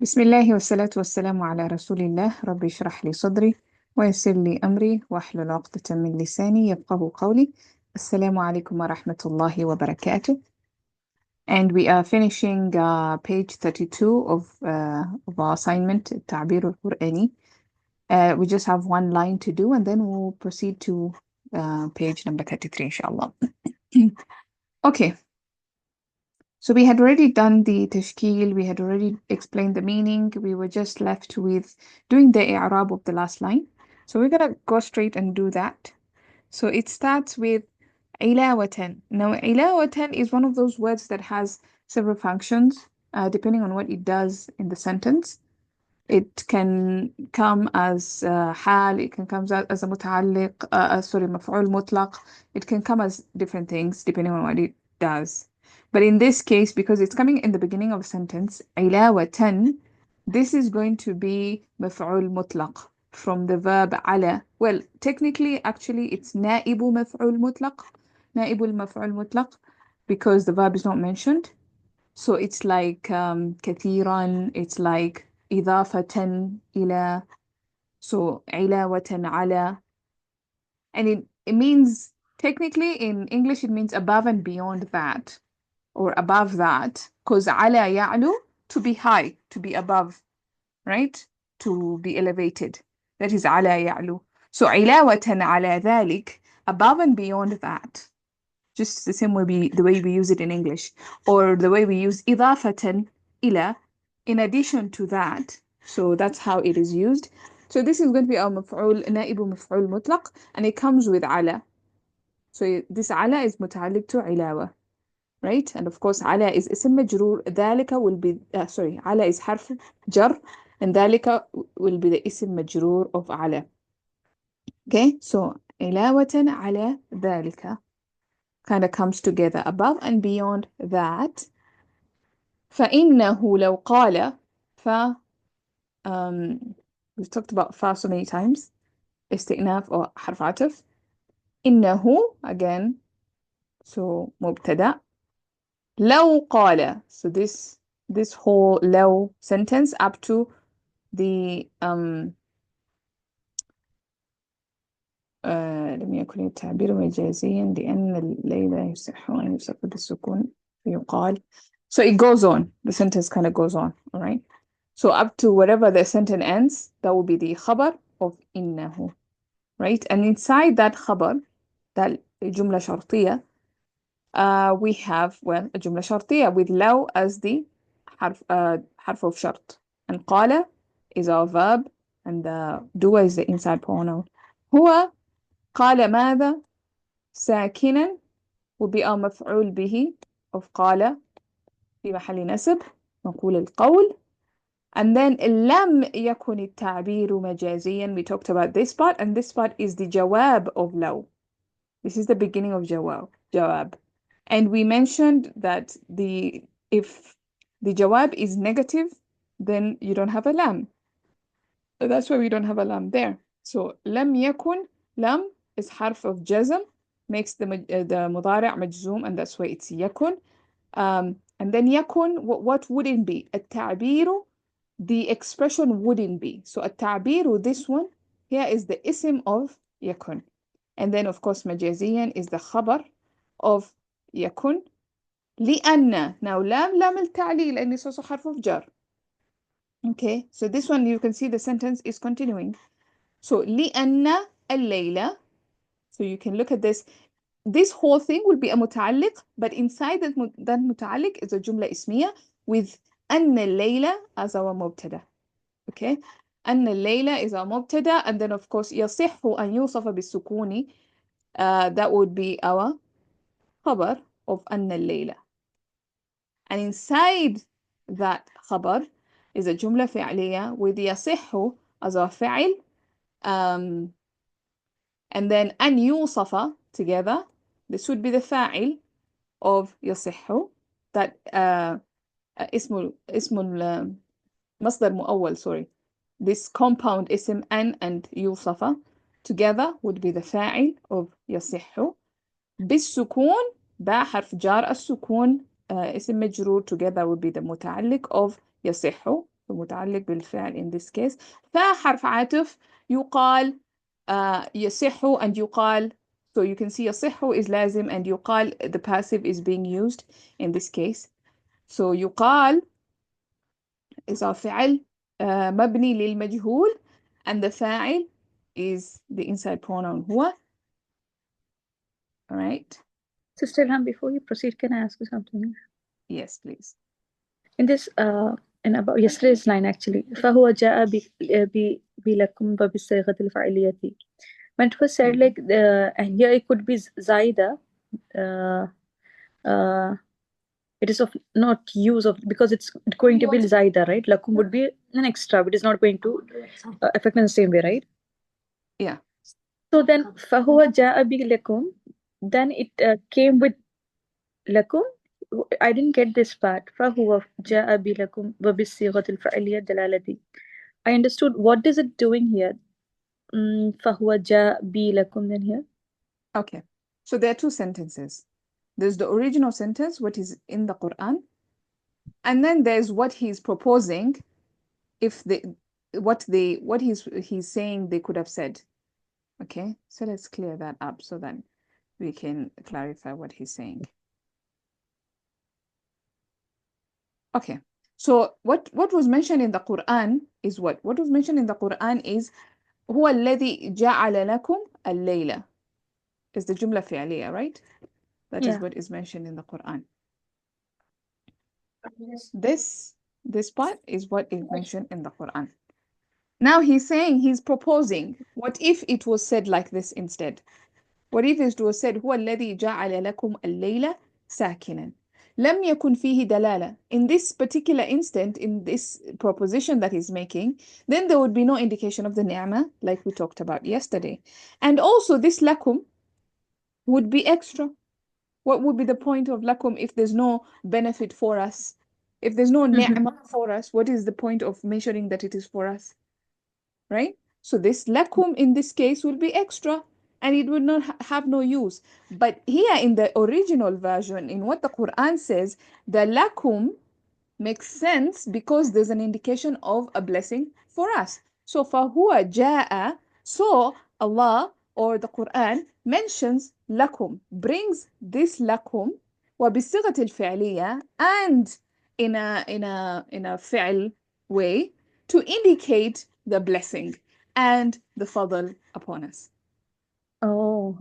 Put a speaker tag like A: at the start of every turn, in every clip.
A: بسم الله والصلاة والسلام على رسول الله. ربي اشرح لي صدري ويسر لي أمري واحلل عقدة من لساني يفقه قولي. السلام عليكم ورحمة الله وبركاته. And we are finishing page 32 of our assignment التعبير القرآني. We just have one line to do and then we'll proceed to page number 33 inshallah. Okay. So we had already done the tashkil, we had already explained the meaning, we were just left with doing the i'rab of the last line. So we're gonna go straight and do that. So it starts with ilawatan. Now ilawatan is one of those words that has several functions, depending on what it does in the sentence. It can come as hal, it can come as a muta'alliq, maf'ul mutlaq. It can come as different things depending on what it does. But in this case, because it's coming in the beginning of a sentence, ilawatan, this is going to be maf'ul mutlaq from the verb ala. Well, technically, actually, it's na'ibu maf'ul mutlaq, na'ibul maf'ul mutlaq, because the verb is not mentioned. So it's like كثيرا, it's like إضافة إلى, so علاوة على. And it means, technically in English, it means above and beyond that, or above that, because على يعلو, to be high, to be above, right? To be elevated. That is على يعلو. So علاوة على ذلك, above and beyond that. Just the same way the way we use it in English, or the way we use إضافة إلى, in addition to that. So that's how it is used. So this is going to be our مفعول نائب مفعول مطلق, and it comes with على. So this على is متعلق to علاوة, right? And of course على is اسم مجرور. ذلك will be على is حرف جر, and ذلك will be the اسم مجرور of على. Okay, so علاوة على ذلك kind of comes together, above and beyond that. فإنه لو قال, we've talked about fa so many times, استئناف or حرف عطف. إنه, again, so مبتدأ. لو قال, so this whole لو sentence up to the لم يكن التعبير مجازيا لأن الليل يصح أن يوصف بالسكون فيقال. So it goes on. The sentence kind of goes on, all right? So up to whatever the sentence ends, that will be the khabar of إنه, right? And inside that khabar, that جملة شرطية, we have, well, a جملة شرطية with لو as the حرف of شرط. And قال is our verb, and the دو is the inside pronoun. هو قال ماذا ساكنا will be our مفعول به of قال في محل نسب نقول القول. And then لم يكن التعبير مجازيا, we talked about this part, and this part is the جواب of لو. This is the beginning of جواب. And we mentioned that if the جواب is negative, then you don't have a lam. So that's why we don't have a lam there. So لم يكن, lam is حرف of جزم, makes the مضارع مجزوم, and that's why it's يكن. And then يكن, what wouldn't be? التعبير, the expression wouldn't be. So التعبير, this one, here is the اسم of يكن. And then of course مجازيا is the خبر of يكن. لأن, now لام التعليل, and it's also حرف of جر. Okay, so this one you can see the sentence is continuing. So لأن الليلة, so you can look at this. This whole thing will be a متعلق, but inside that متعلق is a جملة اسمية with أن الليلة as our مبتدا. Okay, أن الليلة is our مبتدا, and then of course يصح أن يوصف بالسكون, that would be our خبر of أن الليلة. And inside that خبر is a جملة فعلية with يصح as our فعل, and then أن يوصف together. This would be the فاعل of يصح, that اسم مصدر مؤول, sorry. This compound اسم أن and يوصف together would be the فاعل of يصح. بالسكون, باء حرف جار, السكون اسم مجرور, together would be the متعلق of يصح, متعلق بالفعل in this case. فحرف عطف يقال يصح and يقال. So you can see يصح is لازم and يقال the passive is being used in this case. So يقال is our فعل مبني للمجهول and the فاعل is the inside pronoun هو. All right.
B: Sister Ilham, before you proceed, can I ask you something?
A: Yes, please.
B: In this, in about yesterday's line actually, فهو جاء بلكم وبالصيغة الفعلية. When it was said like and here it could be Zaida, it is of not use of because it's going to be Zaida, right? Lakum would be an extra, it is not going to affect in the same way, right?
A: Yeah.
B: So then فهو جاء بلكم, then it came with lakum. I didn't get this part. فهو جاء بلكم وبالصيغة الفعلية الدلالة. I understood what is it doing here. فهو جاء بلكم then here.
A: Okay. So there are two sentences. There's the original sentence, what is in the Quran, and then there's what he's proposing, if what he's saying they could have said. Okay, so let's clear that up so that we can clarify what he's saying. Okay, so what was mentioned in the Quran is what was mentioned in the Quran is هو الذي جعل لكم الليلة is the jumla fi'liya, right? That is what is mentioned in the Quran. This part is what is mentioned in the Quran. Now he's saying, he's proposing, what if it was said like this instead? What if it was said هو الذي جعل لكم الليل ساكنا لم يكن فيه دلالة. In this particular instant, in this proposition that he's making, then there would be no indication of the ni'mah like we talked about yesterday. And also this lakum would be extra. What would be the point of lakum if there's no benefit for us? If there's no ni'mah for us, what is the point of mentioning that it is for us? Right? So this lakum in this case will be extra and it would not have no use. But here in the original version, in what the Quran says, the lakum makes sense because there's an indication of a blessing for us. So فَهُوَ جَاءَ, so Allah or the Quran mentions lakum, brings this lakum وبالصيغة الفعلية and in a fi'l way to indicate the blessing and the fadl upon us.
B: Oh,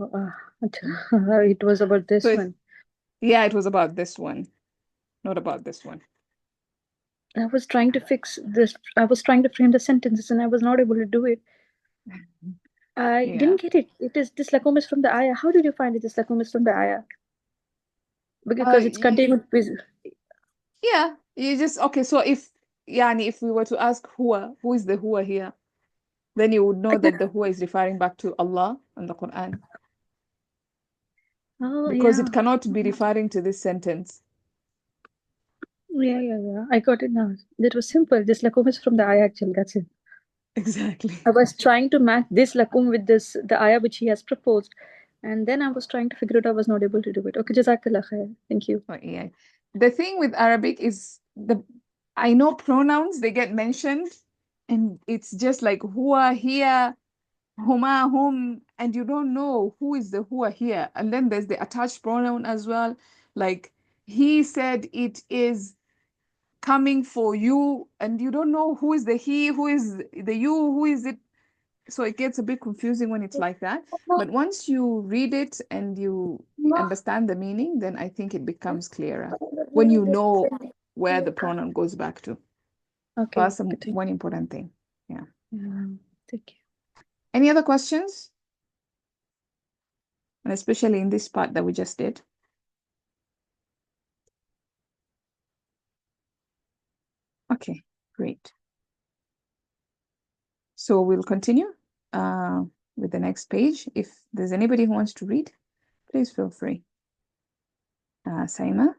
B: it was about this one.
A: Yeah, it was about this one, not about this one.
B: I was trying to fix this. I was trying to frame the sentences and I was not able to do it. I didn't get it. It is this lakum is from the ayah. How did you find it? This lakum is from the ayah? Because it's contained with.
A: Yeah, you just okay. So if we were to ask who is the huwa here, then you would know that the huwa is referring back to Allah and the Quran.
B: Oh,
A: because it cannot be referring to this sentence.
B: Yeah. I got it now. It was simple. This lakum is from the ayah actually. That's it.
A: Exactly.
B: I was trying to match this lakum with the ayah which he has proposed. And then I was trying to figure it out. I was not able to do it. Okay, Jazakallah khair. Thank you.
A: Oh, yeah. The thing with Arabic is I know pronouns, they get mentioned and it's just like huwa here, huma, hum, and you don't know who is the huwa here. And then there's the attached pronoun as well. Like he said it is coming for you, and you don't know who is the he, who is the you, who is it. So it gets a bit confusing when it's like that. But once you read it and you understand the meaning, then I think it becomes clearer when you know where the pronoun goes back to.
B: Okay.
A: That's one important thing. Yeah.
B: Thank you.
A: Any other questions? And especially in this part that we just did. Okay, great. So we'll continue with the next page. If there's anybody who wants to read, please feel free. Saima?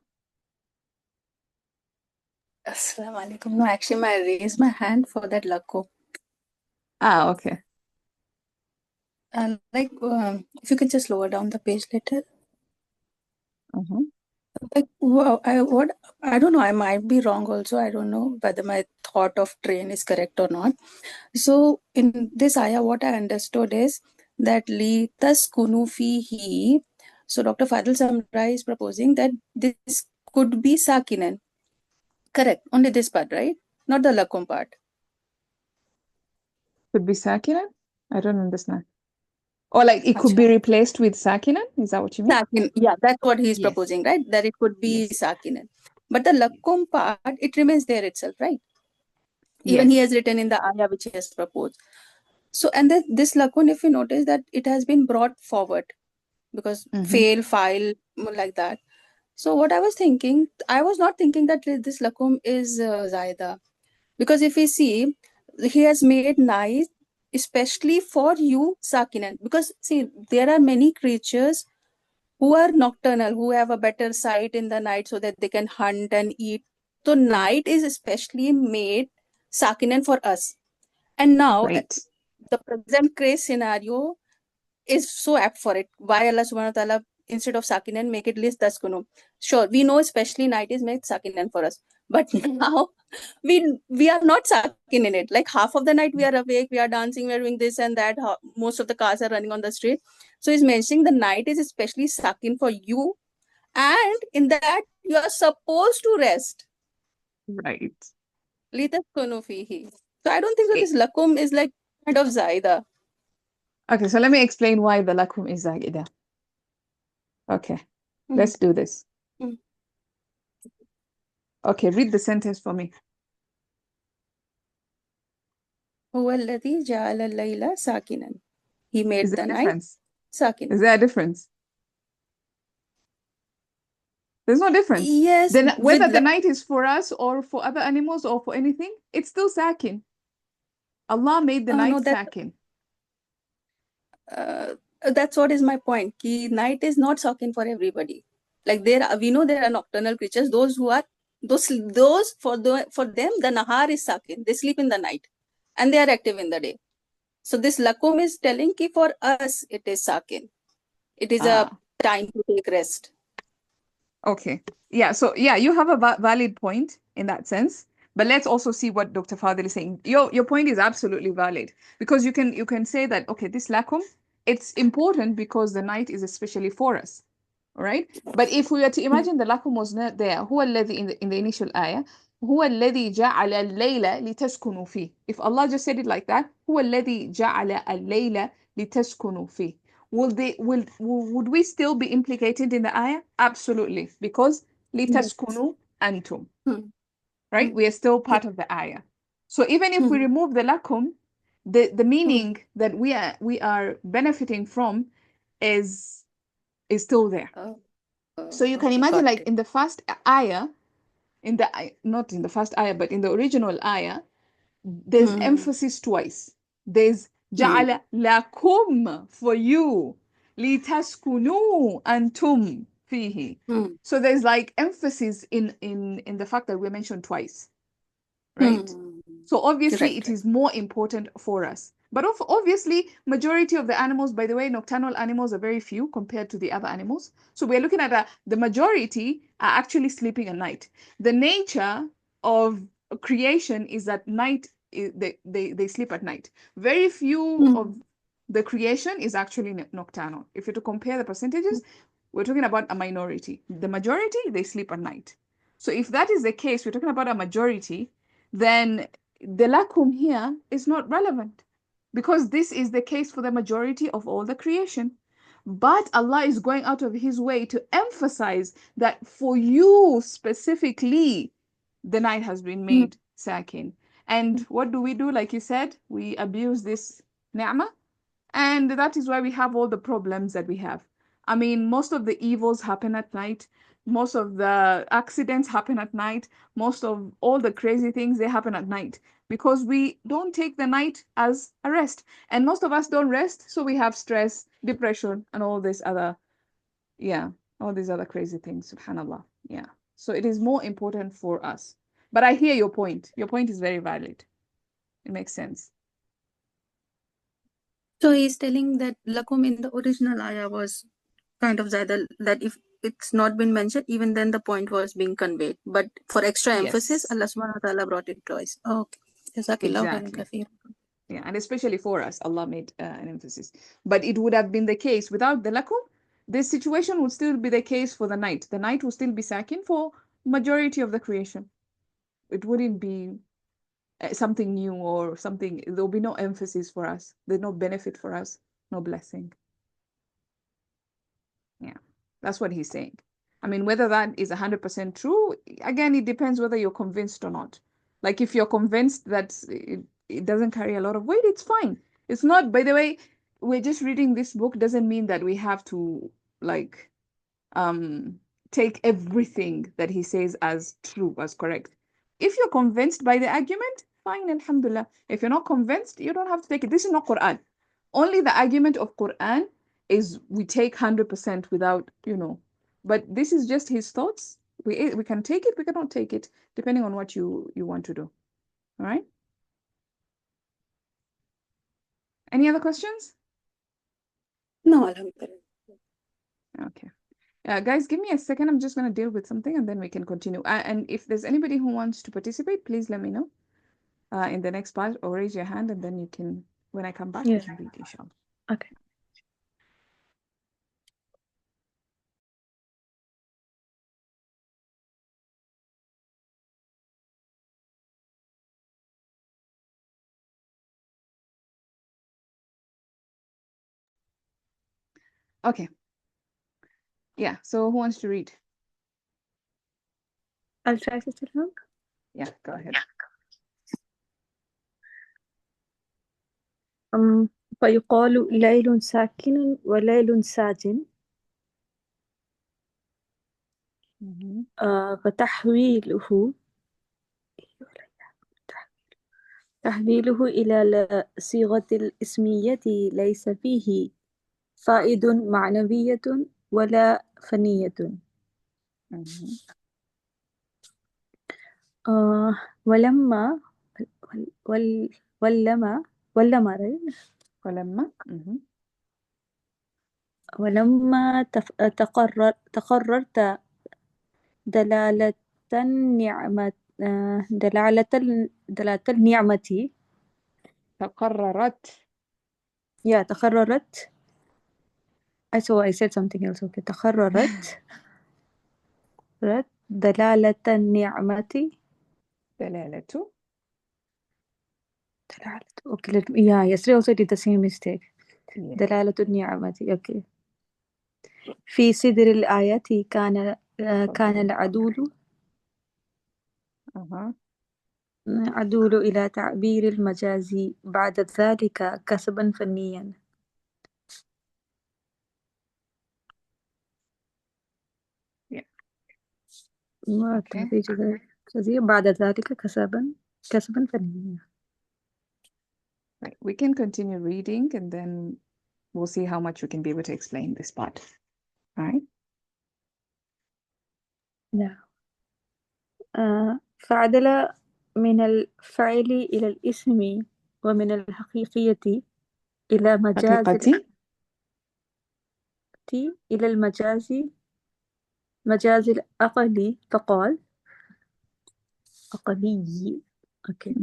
C: Assalamu alaikum. No, actually, I raised my hand for that lakum.
A: Okay.
C: If you could just lower down the page later.
A: Uh-huh.
C: I don't know. I might be wrong also. I don't know whether my thought of train is correct or not. So in this ayah, what I understood is that li taskunu fihi. So Dr. Fadil Samra is proposing that this could be sakinan. Correct. Only this part, right? Not the lakum part.
A: Could be sakinan? I don't understand. Or like it could be replaced with sakinan? Is that what you mean?
C: Sakin. Yeah, that's what he's
A: Yes.
C: proposing, right? That it could be
A: Yes.
C: sakinan. But the lakum part, it remains there itself, right? Even he
A: Yes.
C: has written in the ayah which he has proposed. So, and this lakun, if you notice that it has been brought forward because fail, file, like that. So what I was thinking, I was not thinking that this lakum is Zaida. Because if we see, he has made nice, especially for you, Sakinan. Because see, there are many creatures who are nocturnal, who have a better sight in the night so that they can hunt and eat. So night is especially made Sakinan for us. And now
A: Right.
C: the present case scenario is so apt for it. Why Allah subhanahu wa ta'ala instead of Sakinan make it list Taskunu? Sure, we know especially night is made Sakinan for us. But now we are not Sakin in it. Like half of the night we are awake, we are dancing, we are doing this and that. Most of the cars are running on the street. So he's mentioning the night is especially Sakin for you. And in that you are supposed to rest.
A: Right.
C: Litaskunu fihi. So I don't think that this lakum is like kind of Zaida.
A: Okay, so let me explain why the lakum is zaida. Okay, let's do this. Okay, read the sentence for me.
C: هو الذي جعل الليل ساكنا. He made
A: Is there
C: the
A: a
C: night
A: difference?
C: sakin.
A: Is there a difference? There's no difference.
C: Yes,
A: Then whether
C: with
A: the night is for us or for other animals or for anything, it's still sakin. Allah made the night
C: no,
A: sakin.
C: that's what is my point. Ki night is not sakin for everybody. Like we know there are nocturnal creatures. Those who are those for them the nahar is sakin. They sleep in the night, and they are active in the day. So this lakum is telling ki for us it is sakin. It is a time to take rest.
A: Okay. Yeah. So yeah, you have a valid point in that sense. But let's also see what Dr. Fadil is saying. Your point is absolutely valid because you can say that okay, this lakum, it's important because the night is especially for us. All right. But if we were to imagine the lakum was not there, huwa alladhi in the initial ayah, huwa alladhi ja'ala al-layla litaskunu fi. If Allah just said it like that, huwa alladhi ja'ala al-layla litaskunu fi. Would we still be implicated in the ayah? Absolutely, because litaskunu antum. Right? We are still part of the ayah. So even if we remove the lakum, the meaning that we are benefiting from is still there. So you can imagine like in the first ayah, not in the first ayah, but in the original ayah, there's emphasis twice. There's ja'ala lakum for you, litaskunu antum fihi. So there's like emphasis in the fact that we mentioned twice, right? So obviously it is more important for us. But obviously, majority of the animals, by the way, nocturnal animals are very few compared to the other animals. So we're looking at the majority are actually sleeping at night. The nature of creation is that night they sleep at night. Very few of the creation is actually nocturnal. If you're to compare the percentages, we're talking about a minority. The majority, they sleep at night. So if that is the case, we're talking about a majority, then the lakum here is not relevant because this is the case for the majority of all the creation. But Allah is going out of his way to emphasize that for you specifically, the night has been made sakin. And what do? Like you said, we abuse this ni'mah. And that is why we have all the problems that we have. I mean, most of the evils happen at night. Most of the accidents happen at night. Most of all the crazy things, they happen at night because we don't take the night as a rest. And most of us don't rest. So we have stress, depression, and all these other crazy things, subhanAllah. Yeah. So it is more important for us. But I hear your point. Your point is very valid. It makes sense.
C: So he's telling that lakum in the original ayah was kind of Zaida, that if it's not been mentioned, even then the point was being conveyed. But for extra emphasis,
A: Yes,
C: Allah subhanahu wa ta'ala brought it twice. Okay. Jazakallahu khairan
A: exactly.
C: kathir.
A: Yeah, and especially for us, Allah made an emphasis. But it would have been the case without the lakum. This situation would still be the case for the night. The night will still be sakin for majority of the creation. It wouldn't be something new or something. There'll be no emphasis for us. There's no benefit for us, no blessing. Yeah, that's what he's saying. I mean, whether that is 100% true, again, it depends whether you're convinced or not. Like if you're convinced that it doesn't carry a lot of weight, it's fine. It's not, by the way, we're just reading this book doesn't mean that we have to like take everything that he says as true, as correct. If you're convinced by the argument, fine, alhamdulillah. If you're not convinced, you don't have to take it. This is not Quran. Only the argument of Quran is we take 100% without, but this is just his thoughts. We can take it, we cannot take it, depending on what you want to do. All right? Any other questions?
C: No, alhamdulillah.
A: Okay. Guys, give me a second. I'm just going to deal with something and then we can continue. And if there's anybody who wants to participate, please let me know in the next part or raise your hand and then you can, when I come back, you
B: Yeah.
A: can read, inshallah.
B: Okay.
A: Okay. Yeah, so who wants to read?
B: I'll try, Sister Hug.
A: Yeah, go ahead.
B: فيقال ليل ساكن وليل ساجن
A: Mhm.
B: تحويله إلى صيغة الاسمية ليس فيه فائد معنوية ولا فنية.
A: Mhm.
B: ولما ولما
A: Mhm.
B: ولما تقررت دلالة النعمة دلالة النعمة
A: تقررت.
B: Yeah, تقررت. I said something else. Okay. تقررت دلالة النعمة
A: دلالة.
B: Okay. Yeah, yesterday also did the same mistake.
A: Yeah.
B: دلالة النعمة. Okay. في صدر الآية كان العدول عدول إلى تعبير المجاز بعد ذلك كسبا فنيا.
A: Yeah.
B: بعد ذلك كسبا فنيا.
A: Right. We can continue reading and then we'll see how much we can be able to explain this part. All right.
B: نعم. فعدل من الفعل إلى الاسم ومن الحقيقية إلى مجاز
A: حقيقتي.
B: إلى مجاز الأقل فقال أقلي. أوكي.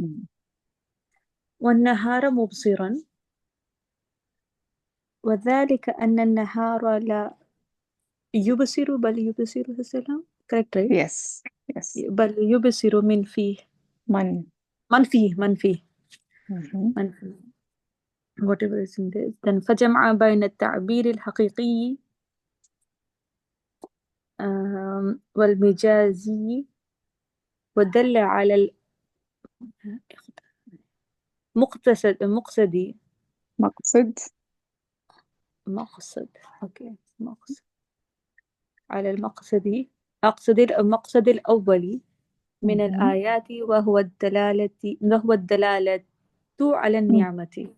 B: والنهار مبصرا وذلك أن النهار لا يبصر بل يبصر السلام. Correct, right?
A: Yes. Yes.
B: بل يبصر من فيه من فيه whatever is in this. Then فجمع بين التعبير الحقيقي والمجازي ودل على مقصد أوكي مقصد على المقصد الأول من الآيات وهو الدلالة على النعمة.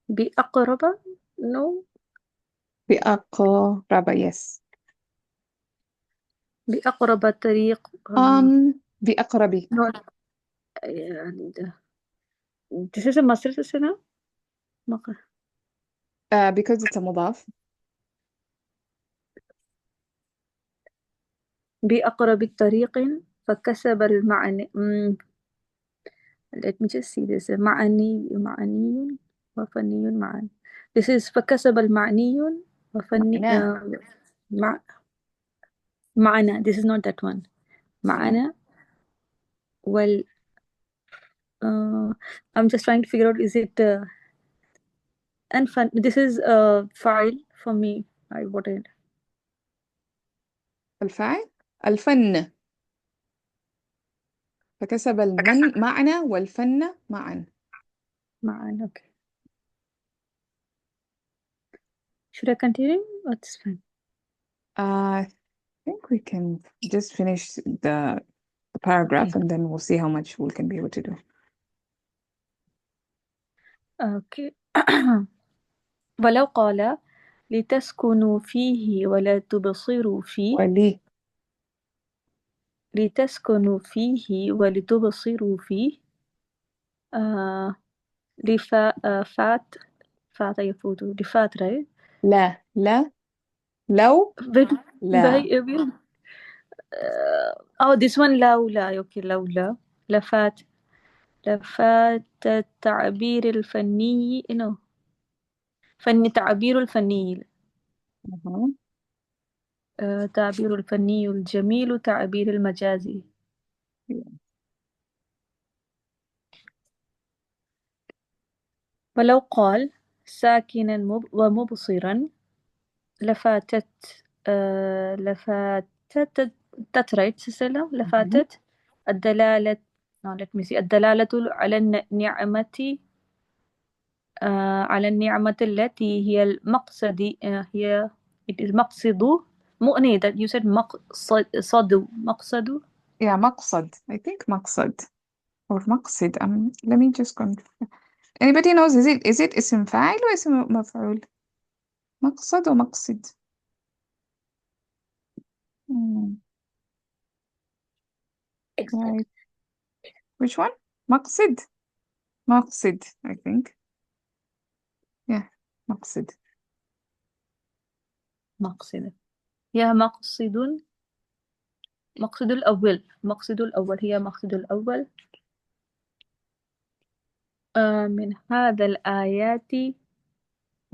B: بأقرب no
A: بأقرب. Yes.
B: بأقرب طريق
A: بأقرب.
B: no. This is a Masr Sina?
A: because it's a مضاف.
B: بأقرب الطريق فكسب المعنى. Let me just see this. معني وفني معا. This is فكسب المعني وفني
A: معناه.
B: معنا. This is not that one. معنا وال I'm just trying to figure out, is it and fun. This is a file for me. I voted.
A: الفاعل الفن. فكسب المن معنى والفن معا.
B: معنا. Okay. Should I continue? That's fine.
A: I think we can just finish the paragraph
B: Okay.
A: and then we'll see how much we can be able to do.
B: Okay. ولو قال لتسكنوا فيه ولا تبصروا فيه.
A: ولي.
B: لتسكنوا فيه ولتبصروا فيه. فات يفوت لفات right?
A: لا لو لا.
B: Oh, this one لولا. Okay, لولا لفات التعبير الفني no تعبير الفني تعبير الفني الجميل تعبير المجازي. ولو قال ساكنا ومبصرا لفاتت لفاتت الدلالة الدلالة على النعمة على النعمة التي هي المقصد هي المقصد مؤني that you said مقصد.
A: Yeah, مقصد. I think مقصد or مقصد. Let me just confirm. Anybody knows, is it اسم فاعل or اسم مفعول؟ مقصد or مقصد؟ Right. Which one? مقصد. مقصد, I think. Yeah, مقصد.
B: مقصد. هي مقصد الأول. مقصد الأول هي مقصد الأول من هذا الآيات.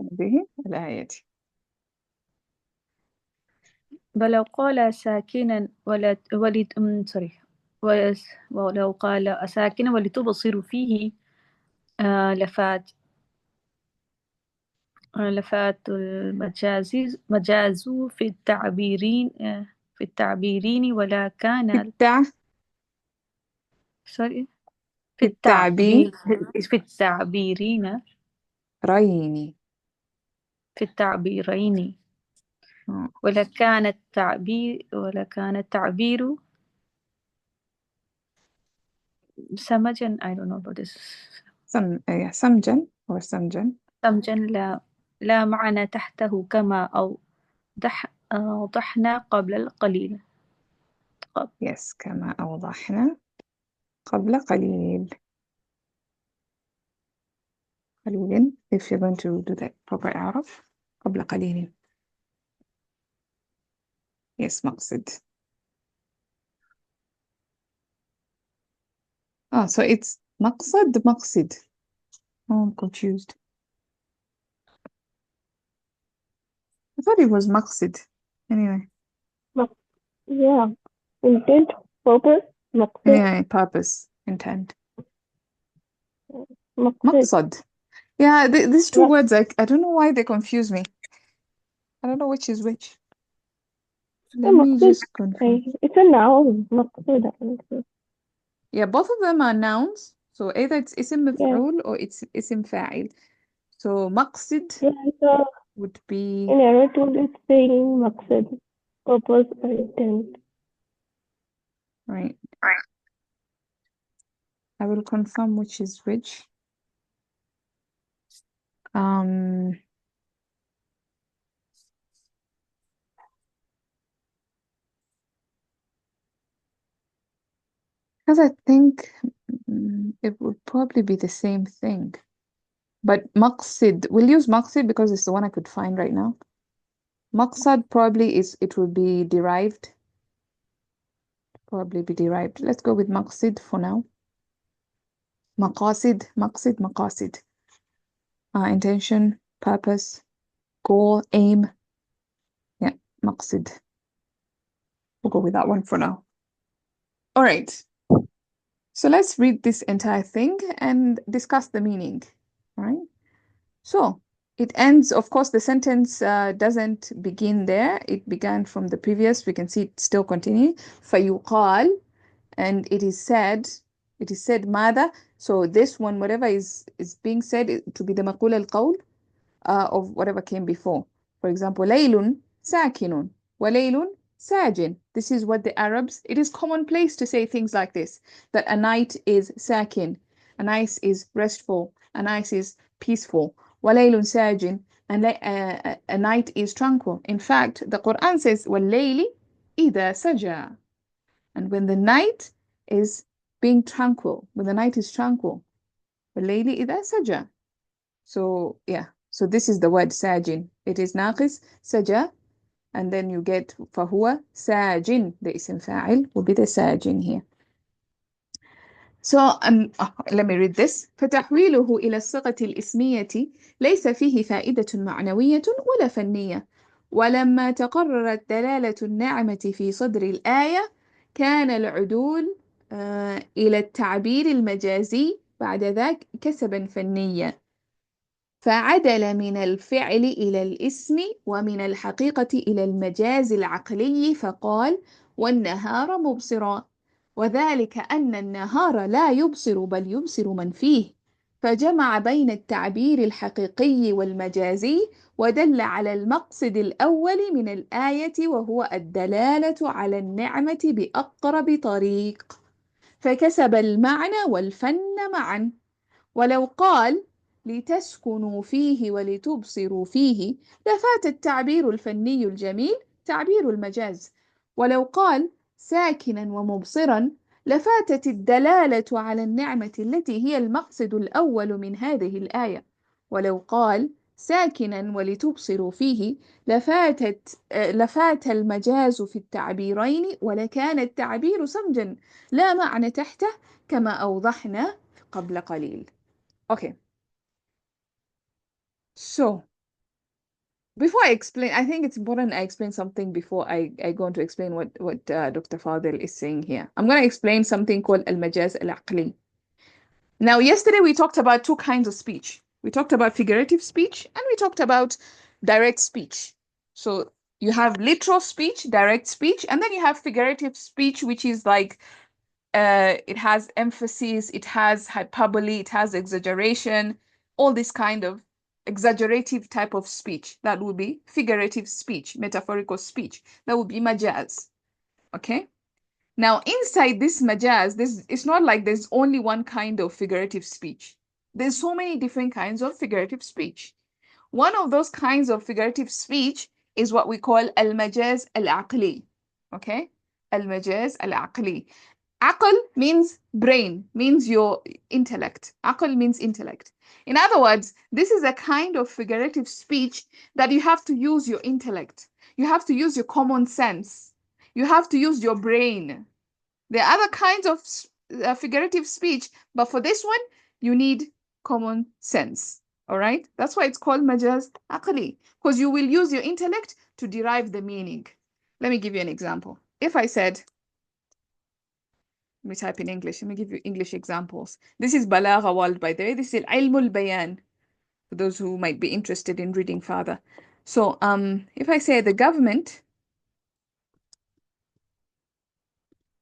A: هذه الآيات.
B: ولو قال ساكنا ولو قال ساكنا ولتبصر فيه لفات المجاز في التعبيرين ولا كان في
A: التعبير.
B: في التعبيرين
A: ريني.
B: في التعبيرين ولا كان التعبير سمجا. I don't know about this.
A: سمجا or سمجا.
B: سمجا لا معنى تحته كما أوضحنا قبل القليل.
A: Yes, كما أوضحنا قبل قليل. قليل. If you're going to do that proper إعراب. قبل قليل. Yes, مقصد. So it's مقصد مقصد. Oh, I'm confused. I thought it was مقصد. Anyway.
D: Yeah. Intent, purpose, مقصد.
A: Yeah, purpose, intent.
D: مقصد.
A: مقصد. Yeah, these two
D: Yeah.
A: words, I don't know why they confuse me. I don't know which is which. Let me
D: مقصد.
A: just confirm.
D: It's a noun. مقصد, I think so.
A: Yeah, both of them are nouns. So either it's اسم مفعول or it's اسم فاعل. So مقصد
D: Yeah, so
A: would be
D: in error tool it's saying مقصد, purpose or intent.
A: right. I will confirm which is which. Because I think it would probably be the same thing. But maqsid, we'll use maqsid because it's the one I could find right now. Maqsad probably it will be derived. Probably be derived. Let's go with maqsid for now. Maqasid, maqsid, maqasid. Intention, purpose, goal, aim. Yeah, maqsid. We'll go with that one for now. All right. So let's read this entire thing and discuss the meaning. All right. So it ends, of course, the sentence doesn't begin there. It began from the previous. We can see it still continuing. فَيُقال, and it is said ماذا. So this one, whatever is being said, to be the مقول القول of whatever came before. For example, ليل ساكن وليل ساجن. This is what the Arabs, it is commonplace to say things like this, that a night is sakin, a night is restful, a night is peaceful. وَلَيْلٌ سَاجٍ, and a night is tranquil. In fact, the Quran says وَاللَّيْلِ إِذَا سَجَى, and when the night is being tranquil, when the night is tranquil, وَاللَّيْلِ إِذَا سَجَى. So yeah, so this is the word sajin. It is naqis, saja, and then you get فهو ساجن, the ism fa'il will be the sajin here. So let me read this. فتحويله إلى الصيغة الإسمية ليس فيه فائدة معنوية ولا فنية. ولما تقررت دلالة النعمة في صدر الآية كان العدول إلى التعبير المجازي بعد ذاك كسبا فنيا. فعدل من الفعل إلى الاسم ومن الحقيقة إلى المجاز العقلي فقال والنهار مبصرا، وذلك أن النهار لا يبصر بل يبصر من فيه، فجمع بين التعبير الحقيقي والمجازي ودل على المقصد الأول من الآية وهو الدلالة على النعمة بأقرب طريق، فكسب المعنى والفن معا. ولو قال لتسكنوا فيه ولتبصروا فيه لفات التعبير الفني الجميل تعبير المجاز. ولو قال ساكنا ومبصرا لفاتت الدلالة على النعمة التي هي المقصد الأول من هذه الآية. ولو قال ساكنا ولتبصروا فيه لفات المجاز في التعبيرين ولكان التعبير سمجا لا معنى تحته كما أوضحنا قبل قليل. Okay. So, before I explain, I think it's important I explain something before I go on to explain what Dr. Fadil is saying here. I'm going to explain something called al-majaz al-aqli. Now, yesterday we talked about two kinds of speech. We talked about figurative speech and we talked about direct speech. So, you have literal speech, direct speech, and then you have figurative speech, which is like it has emphasis, it has hyperbole, it has exaggeration, all this kind of exaggerative type of speech. That would be figurative speech, metaphorical speech. That would be majaz. Okay? Now, inside this majaz, it's not like there's only one kind of figurative speech. There's so many different kinds of figurative speech. One of those kinds of figurative speech is what we call al-majaz al-aqli. Okay? Al-majaz al-aqli. Aql means brain, means your intellect. Aql means intellect. In other words, this is a kind of figurative speech that you have to use your intellect. You have to use your common sense. You have to use your brain. There are other kinds of figurative speech, but for this one, you need common sense. All right? That's why it's called majaz aqli, because you will use your intellect to derive the meaning. Let me give you an example. If I said, let me type in English. Let me give you English examples. This is Balagha World, by the way. This is Ilmul Bayan, for those who might be interested in reading further. So, if I say the government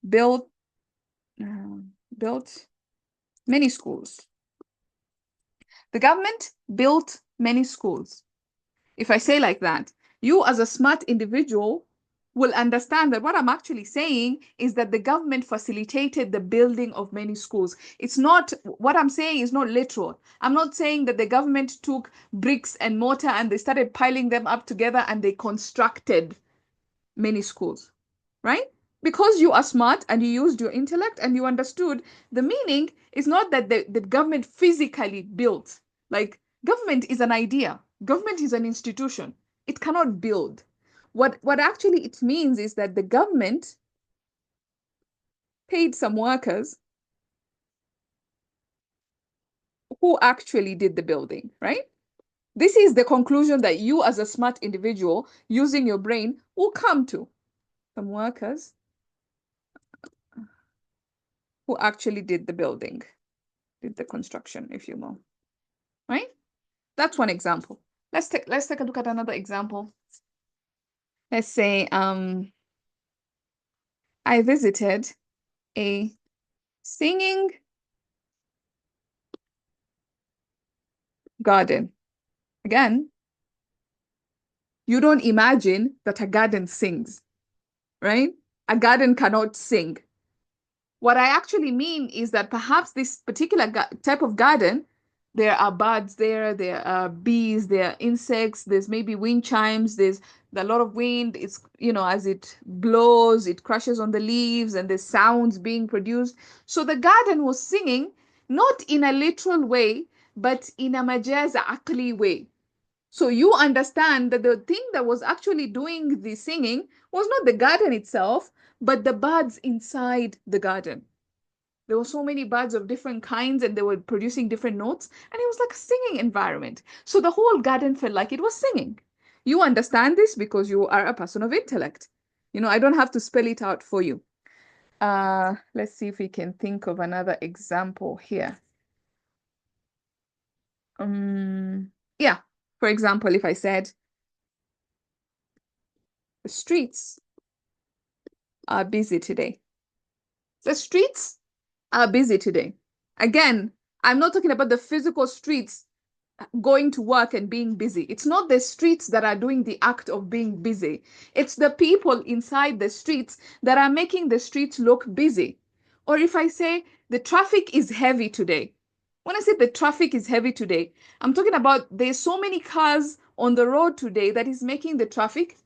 A: built many schools. The government built many schools. If I say like that, you as a smart individual will understand that what I'm actually saying is that the government facilitated the building of many schools. It's not, what I'm saying is not literal. I'm not saying that the government took bricks and mortar and they started piling them up together and they constructed many schools, right? Because you are smart and you used your intellect and you understood the meaning is not that the government physically built, like Government is an idea. Government is an institution. It cannot build. What actually it means is that the government paid some workers who actually did the building, right? This is the conclusion that you as a smart individual using your brain will come to. Some workers who actually did the building, did the construction, if you will, right? That's one example. Let's take a look at another example. Let's say I visited a singing garden. Again, you don't imagine that a garden sings, right? A garden cannot sing. What I actually mean is that perhaps this particular type of garden, there are birds there are bees, there are insects, there's maybe wind chimes, there's a lot of wind. It's, you know, as it blows, it crashes on the leaves and there's sounds being produced. So the garden was singing, not in a literal way, but in a majaz aqli way. So you understand that the thing that was actually doing the singing was not the garden itself, but the birds inside the garden. There were so many birds of different kinds and they were producing different notes, and it was like a singing environment. So the whole garden felt like it was singing. You understand this because you are a person of intellect. You know, I don't have to spell it out for you. Let's see if we can think of another example here. Yeah, for example, if I said, the streets are busy today. The streets are busy today. Again, I'm not talking about the physical streets going to work and being busy. It's not the streets that are doing the act of being busy. It's the people inside the streets that are making the streets look busy. Or if I say the traffic is heavy today. When I say the traffic is heavy today, I'm talking about there's so many cars on the road today that is making the traffic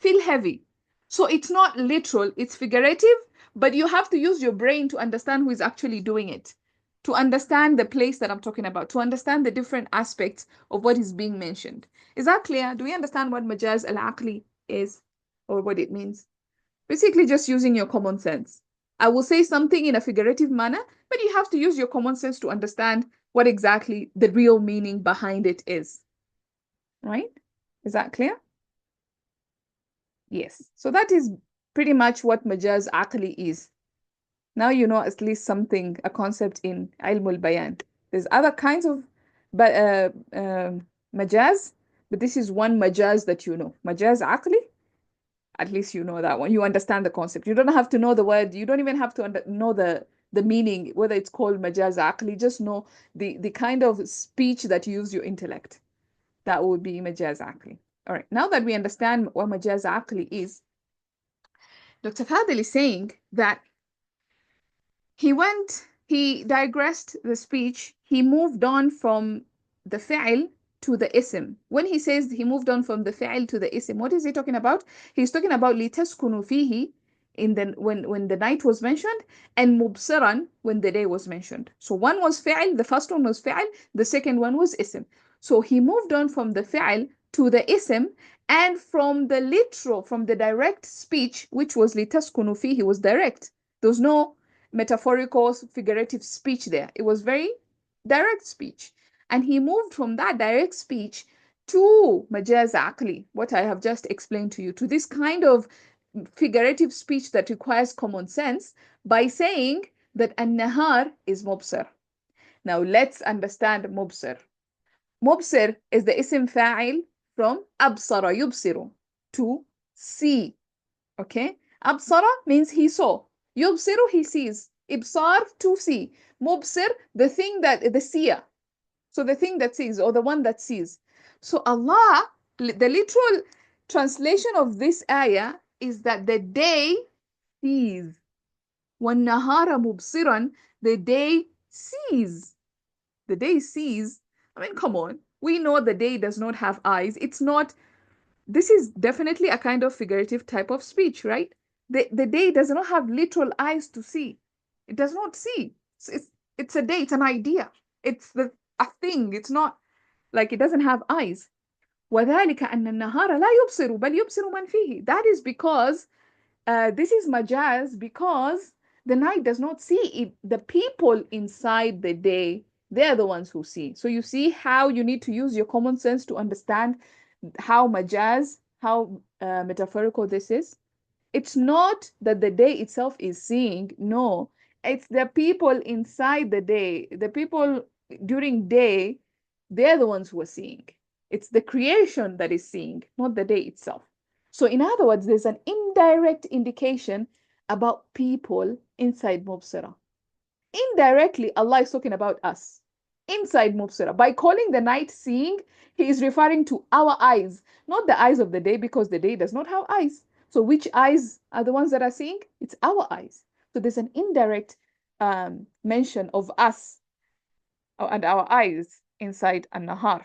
A: feel heavy. So it's not literal, it's figurative, but you have to use your brain to understand who is actually doing it, to understand the place that I'm talking about, to understand the different aspects of what is being mentioned. Is that clear? Do we understand what majaz al-aqli is or what it means? Basically just using your common sense. I will say something in a figurative manner, but you have to use your common sense to understand what exactly the real meaning behind it is. Right? Is that clear? Yes. So that is pretty much what majaz aqli is. Now you know at least something, a concept in ilm al-bayan. There's other kinds of majaz, but this is one majaz that you know. Majaz aqli, at least you know that one. You understand the concept. You don't have to know the word. You don't even have to know the meaning, whether it's called majaz aqli. Just know the kind of speech that you use your intellect. That would be majaz aqli. All right, now that we understand what majaz aqli is, Dr. Fadil is saying that he digressed the speech, he moved on from the fi'l to the ism. When he says he moved on from the fi'l to the ism, what is he talking about? He's talking about litaskunu fihi when the night was mentioned, and mubsiran when the day was mentioned. So one was fi'l, the first one was fi'l, the second one was ism. So he moved on from the fi'l to the ism, and from the literal, from the direct speech, which was litaskunu fihi, was direct. There was no metaphorical, figurative speech there. It was very direct speech. And he moved from that direct speech to majaz aqli, what I have just explained to you, to this kind of figurative speech that requires common sense by saying that an-nahar is mubsir. Now let's understand mubsir. Mubsir is the ism fa'il from absara yubsiru, to see. Okay? Absara means he saw. Yubsiru, he sees. Ibsar, to see. Mubsir, the thing that, the seer. So the thing that sees, or the one that sees. So Allah, the literal translation of this ayah is that the day sees. وَالنَّهَارَ مُبْصِرًا, the day sees. The day sees. I mean, come on. We know the day does not have eyes. It's not, this is definitely a kind of figurative type of speech, right? The day does not have literal eyes to see. It does not see. It's a day, it's an idea. It's a thing. It's not like it doesn't have eyes. وذلك أن النهار لا يبصر بل يبصر من فيه. That is because this is majaz, because the night does not see it. The people inside the day, they're the ones who see. So you see how you need to use your common sense to understand how majaz, how metaphorical this is. It's not that the day itself is seeing. No, it's the people inside the day. The people during day, they're the ones who are seeing. It's the creation that is seeing, not the day itself. So in other words, there's an indirect indication about people inside Mubsira. Indirectly, Allah is talking about us inside Mubsira. By calling the night seeing, He is referring to our eyes, not the eyes of the day, because the day does not have eyes. So which eyes are the ones that are seeing? It's our eyes. So there's an indirect mention of us and our eyes inside An-Nahar.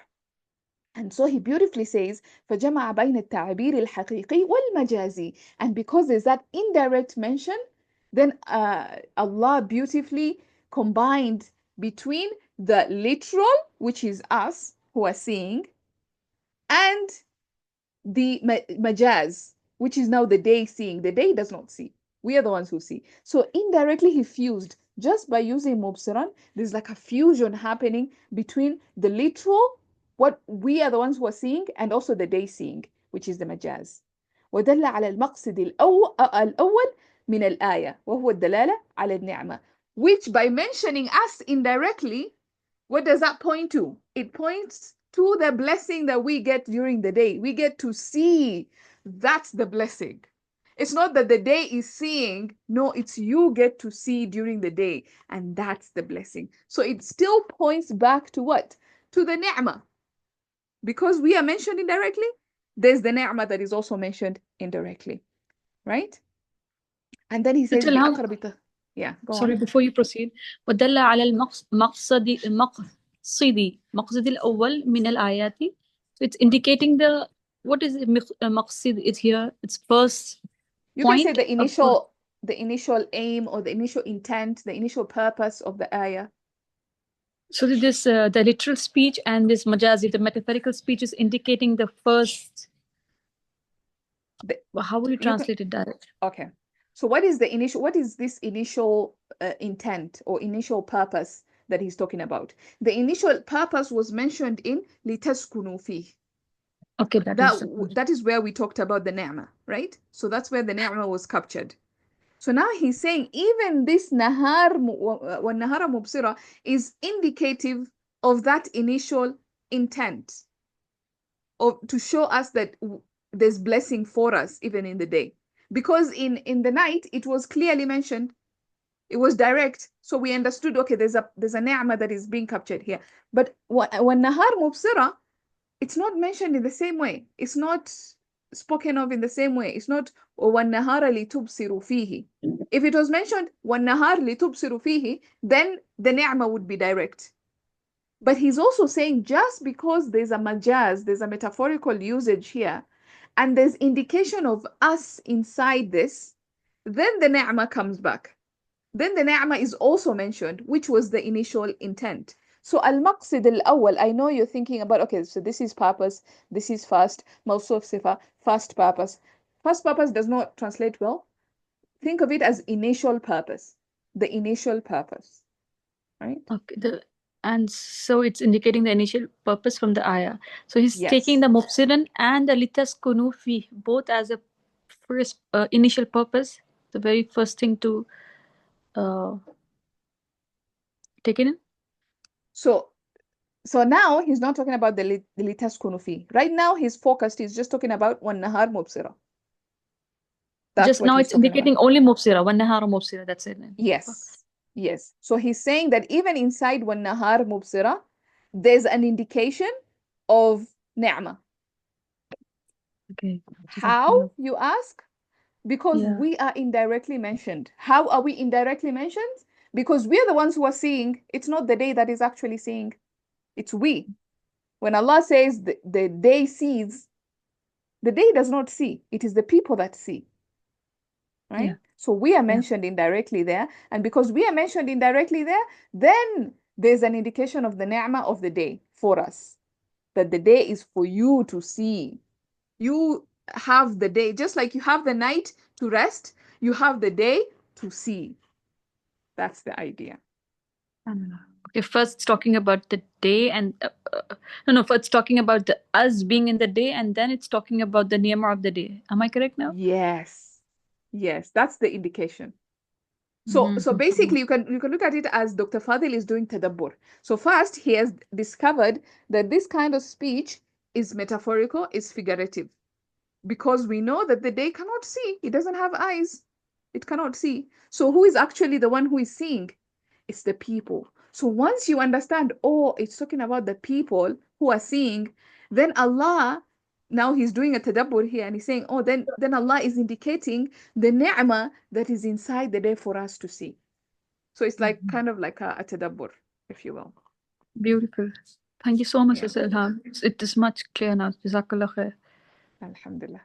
A: And so he beautifully says, فَجَمَعَ بَيْنَ التَّعْبِيرِ الْحَقِيقِي وَالْمَجَازِ. And because there's that indirect mention, then Allah beautifully combined between the literal, which is us who are seeing, and the majaz, which is now the day seeing. The day does not see. We are the ones who see. So indirectly he fused, just by using mubsiran, there's like a fusion happening between the literal, what we are the ones who are seeing, and also the day seeing, which is the majaz. ودل على المقصد الأول من الآية وهو الدلالة على النعمة, which by mentioning us indirectly, what does that point to? It points to the blessing that we get during the day. We get to see. That's the blessing. It's not that the day is seeing. No, it's you get to see during the day. And that's the blessing. So it still points back to what? To the ni'mah. Because we are mentioned indirectly, there's the ni'mah that is also mentioned indirectly. Right? And then he says, yeah, go
B: sorry,
A: on.
B: before you proceed. ودل على المقصد الأول من الآيات. So it's indicating the, what is maqsid? It's here. It's first
A: You
B: point.
A: can say the initial aim or the initial intent, the initial purpose of the ayah.
B: So this the literal speech and this majazi, the metaphorical speech, is indicating the first. How will you translate it direct?
A: Okay. So what is the initial? What is this initial intent or initial purpose that he's talking about? The initial purpose was mentioned in litaskunu fi.
B: Okay,
A: that is where we talked about the ni'mah, right? So that's where the ni'mah was captured. So now he's saying even this nahar wa nahara mubsira is indicative of that initial intent, of to show us that there's blessing for us even in the day. Because in the night, it was clearly mentioned, it was direct. So we understood, okay, there's a ni'mah that is being captured here. But when nahar mubsira, it's not mentioned in the same way. It's not spoken of in the same way. It's not وَالنَّهَارَ لِتُبْصِرُ فِيهِ. If it was mentioned وَالنَّهَارَ لِتُبْصِرُ فِيهِ, then the ni'mah would be direct. But he's also saying just because there's a majaz, there's a metaphorical usage here, and there's indication of us inside this, then the ni'mah comes back. Then the ni'mah is also mentioned, which was the initial intent. So al-maqsid al-awwal, I know you're thinking about, okay, so this is purpose, this is first, mawsuf sifa, first purpose. First purpose does not translate well. Think of it as initial purpose, the initial purpose, right?
B: Okay, and so it's indicating the initial purpose from the ayah. So he's taking the mubsiran and the litaskunu fi, both as a first initial purpose, the very first thing to take it in.
A: So now he's not talking about the litaskunu fi. Right now he's focused, he's just talking about wan nahar mubsira.
B: Just now it's indicating only mubsira, wan nahar mubsira, that's it.
A: Yes. So he's saying that even inside wan nahar mubsira, there's an indication of ni'mah.
B: Okay.
A: How, you ask? Because we are indirectly mentioned. How are we indirectly mentioned? Because we are the ones who are seeing. It's not the day that is actually seeing. It's we. When Allah says the day sees, the day does not see. It is the people that see. Right?
B: Yeah.
A: So we are mentioned indirectly there. And because we are mentioned indirectly there, then there's an indication of the ni'mah of the day for us. that the day is for you to see. You have the day, just like you have the night to rest, you have the day to see. That's the idea.
B: Okay, first it's talking about the day and first it's talking about the us being in the day, and then it's talking about the ni'mah of the day. Am I correct now?
A: Yes. Yes, that's the indication. So basically you can look at it as Dr. Fadil is doing tadabbur. So first he has discovered that this kind of speech is metaphorical, is figurative. Because we know that the day cannot see. It doesn't have eyes. It cannot see. So who is actually the one who is seeing? It's the people. So once you understand, oh, it's talking about the people who are seeing, then Allah, now he's doing a tadabbur here and he's saying, oh, then Allah is indicating the ni'mah that is inside the day for us to see. So it's like kind of like a tadabbur, if you will.
B: Beautiful. Thank you so much,
A: Yeah.
B: Sister Ilham. It is much clear now. Jazakallah khair.
A: Alhamdulillah.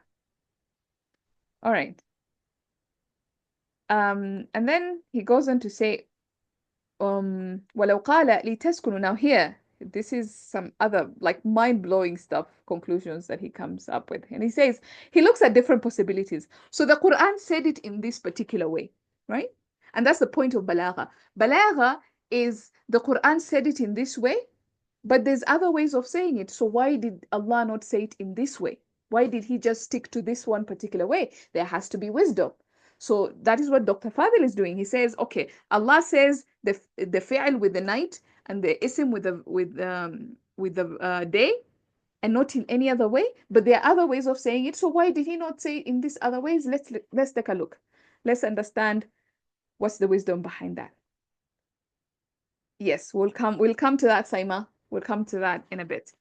A: All right. And then he goes on to say, ولو قال لتسكنوا. Now here, this is some other like mind-blowing stuff, conclusions that he comes up with. And he says, he looks at different possibilities. So the Quran said it in this particular way, right? And that's the point of balagha. Balagha is the Quran said it in this way, but there's other ways of saying it. So why did Allah not say it in this way? Why did he just stick to this one particular way? There has to be wisdom. So that is what Dr. Fadil is doing. He says, okay, Allah says the fi'l with the night and the ism with the day, and not in any other way. But there are other ways of saying it. So why did he not say it in these other ways? Let's take a look. Let's understand what's the wisdom behind that. Yes, we'll come to that, Saima. We'll come to that in a bit.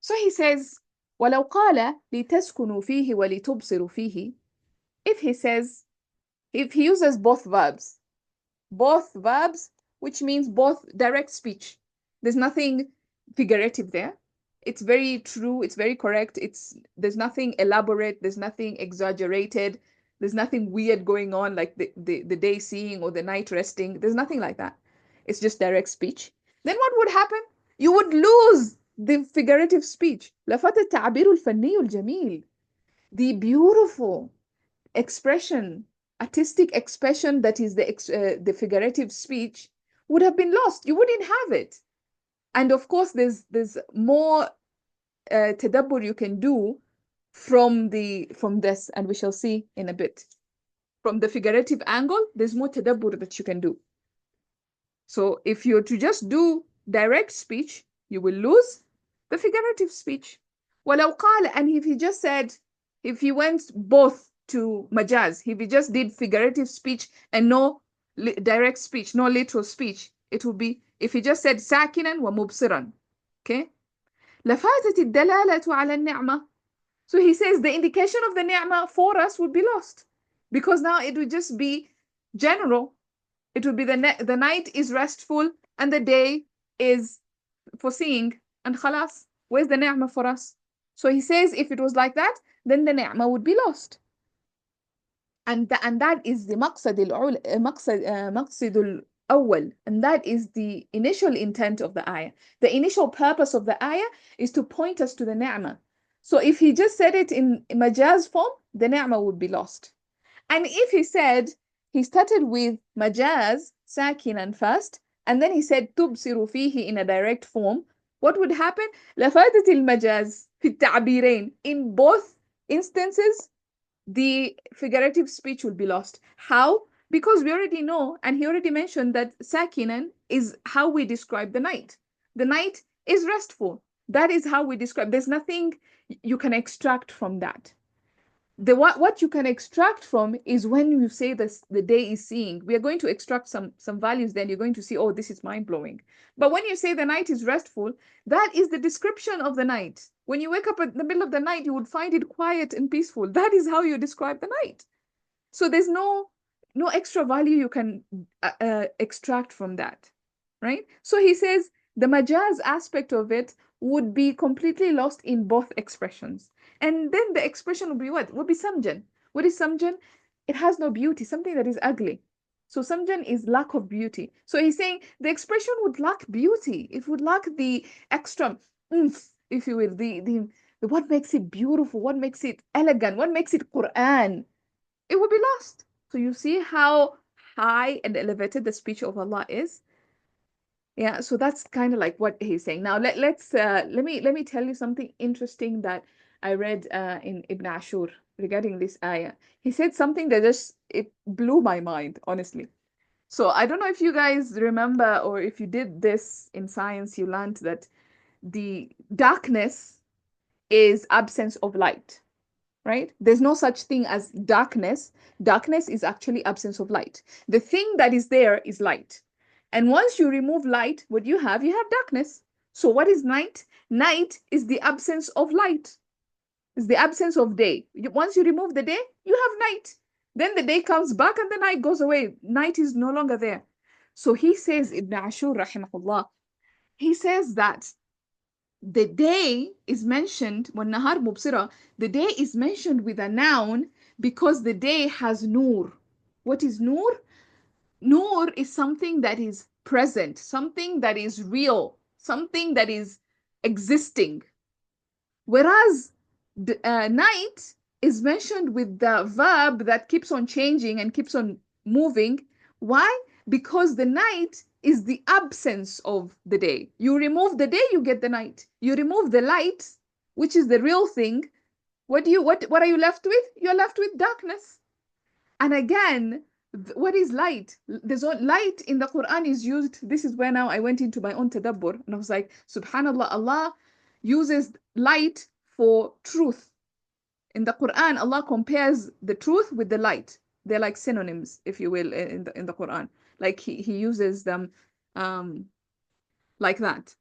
A: So he says, وَلَوْ قَالَ لِتَسْكُنُوا فِيهِ وَلِتُبْصِرُوا فِيهِ. If he uses both verbs, which means both direct speech. There's nothing figurative there. It's very true. It's very correct. There's nothing elaborate. There's nothing exaggerated. There's nothing weird going on like the day seeing or the night resting. There's nothing like that. It's just direct speech. Then what would happen? You would lose the figurative speech. لفت التعبير الفني الجميل. The beautiful expression, artistic expression that is the figurative speech would have been lost. You wouldn't have it. And of course, there's more tadabbur you can do from this, and we shall see in a bit. From the figurative angle, there's more tadabbur that you can do. So if you're to just do direct speech, you will lose the figurative speech. وَلَوْ قَالَ, and if he just said, if he went both to majaz, if he just did figurative speech and no direct speech, no literal speech, it would be, if he just said sakinan wa mubsiran, okay? لَفَاتَتِ الدَّلَالَةُ عَلَى النِّعْمَةِ. So he says the indication of the ni'mah for us would be lost, because now it would just be general. It would be the night is restful and the day is for seeing, and khalas, where's the ni'mah for us? So he says if it was like that, then the ni'mah would be lost. And that is the maqsad al-awwal, and that is the initial intent of the ayah. The initial purpose of the ayah is to point us to the ni'mah. So if he just said it in majaz form, the ni'mah would be lost. And if he started with majaz, sakinan first, and then he said tubsiru fihi in a direct form, what would happen? لَفَاتَتِ الْمَجَاز فِي التَّعْبِيرَيْن. In both instances, the figurative speech will be lost. How? Because we already know, and he already mentioned that sakinan is how we describe the night. The night is restful. That is how we describe. There's nothing you can extract from that. What you can extract from is when you say this, the day is seeing. We are going to extract some values, then you're going to see, oh, this is mind-blowing. But when you say the night is restful, that is the description of the night. When you wake up in the middle of the night, you would find it quiet and peaceful. That is how you describe the night. So there's no extra value you can extract from that, right? So he says the majaz aspect of it would be completely lost in both expressions. And then the expression would be what? Would be samjan. What is samjan? It has no beauty, something that is ugly. So samjan is lack of beauty. So he's saying the expression would lack beauty. It would lack the extra oomph. if you will, the what makes it beautiful, what makes it elegant, what makes it Quran, it will be lost. So you see how high and elevated the speech of Allah is. Yeah, so that's kind of like what he's saying. Now let me tell you something interesting that I read in Ibn Ashur regarding this ayah. He said something that just it blew my mind, honestly. So I don't know if you guys remember, or if you did this in science, you learned that the darkness is absence of light, right? There's no such thing as darkness. Darkness is actually absence of light. The thing that is there is light. And once you remove light, what you have darkness. So what is night? Night is the absence of light. It's the absence of day. Once you remove the day, you have night. Then the day comes back and the night goes away. Night is no longer there. So he says, Ibn Ashur, rahimahullah, he says that the day is mentioned, وَالنَّهَارُ مُبْصِرًا, the day is mentioned with a noun because the day has nur. What is nur? Nur is something that is present, something that is real, something that is existing. Whereas night is mentioned with the verb that keeps on changing and keeps on moving. Why? Because the night is the absence of the day. You remove the day, you get the night. You remove the light, which is the real thing. What are you left with? You're left with darkness. And again, what is light? There's light in the Quran is used. This is where now I went into my own tadabbur and I was like, subhanallah, Allah uses light for truth. In the Quran, Allah compares the truth with the light. They're like synonyms, if you will, in the Quran. Like he uses them like that.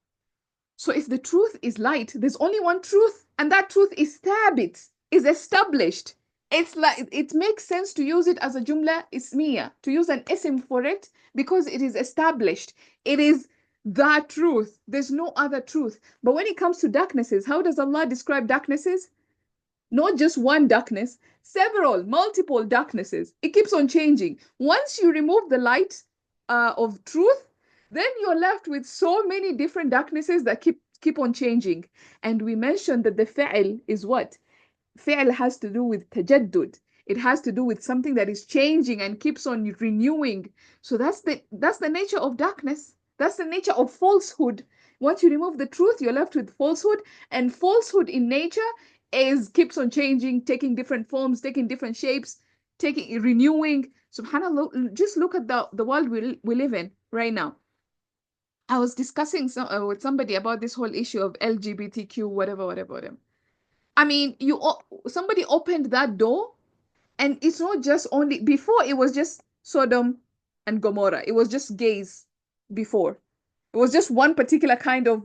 A: So if the truth is light, there's only one truth, and that truth is thabit, is established. It's like it makes sense to use it as a jumla ismiya, to use an ism for it, because it is established. It is the truth. There's no other truth. But when it comes to darknesses, how does Allah describe darknesses? Not just one darkness, several, multiple darknesses. It keeps on changing. Once you remove the light of truth, then you're left with so many different darknesses that keep on changing. And we mentioned that the fi'l is what? Fi'l has to do with tajaddud. It has to do with something that is changing and keeps on renewing. So that's the nature of darkness. That's the nature of falsehood. Once you remove the truth, you're left with falsehood. And falsehood in nature keeps on changing, taking different forms, taking different shapes, renewing. Subhanallah, just look at the world we live in right now. I was discussing with somebody about this whole issue of LGBTQ, whatever. I mean, somebody opened that door, and it's not just only, before it was just Sodom and Gomorrah. It was just gays before. It was just one particular kind of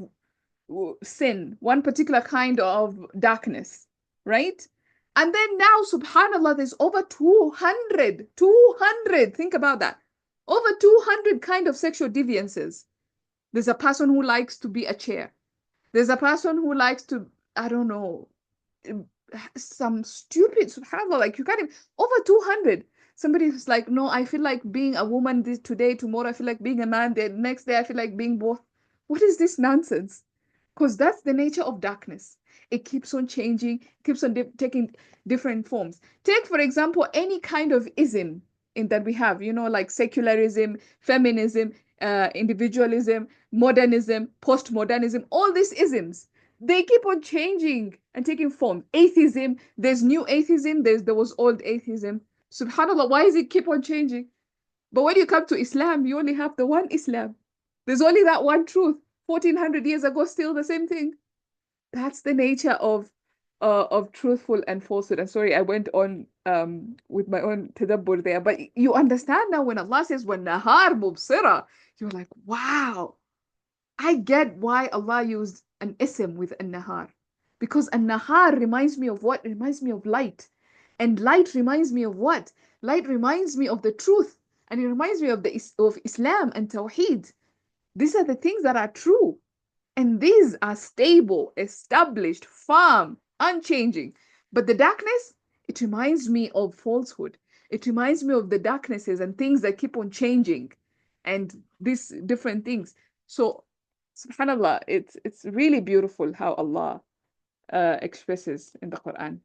A: sin, one particular kind of darkness, right? And then now, subhanallah, there's over 200, think about that. Over 200 kind of sexual deviances. There's a person who likes to be a chair. There's a person who likes to, I don't know, some stupid, subhanallah, like you can't even, over 200. Somebody who's like, no, I feel like being a woman today, tomorrow I feel like being a man, the next day I feel like being both. What is this nonsense? Because that's the nature of darkness. It keeps on changing, keeps on taking different forms. Take, for example, any kind of ism that we have, like secularism, feminism, individualism, modernism, postmodernism, all these isms. They keep on changing and taking form. Atheism, there's new atheism, there was old atheism. Subhanallah, why does it keep on changing? But when you come to Islam, you only have the one Islam. There's only that one truth. 1400 years ago, still the same thing. That's the nature of truthful and falsehood. And sorry, I went on with my own tadabbur there. But you understand now when Allah says, وَالنَّهَارُ مُبْصِرًا, you're like, wow, I get why Allah used an ism with an-nahar. Because an-nahar reminds me of what? It reminds me of light. And light reminds me of what? Light reminds me of the truth. And it reminds me of Islam and Tawheed. These are the things that are true. And these are stable, established, firm, unchanging. But the darkness, it reminds me of falsehood. It reminds me of the darknesses and things that keep on changing and these different things. So Subhanallah, it's really beautiful how Allah expresses in the Quran.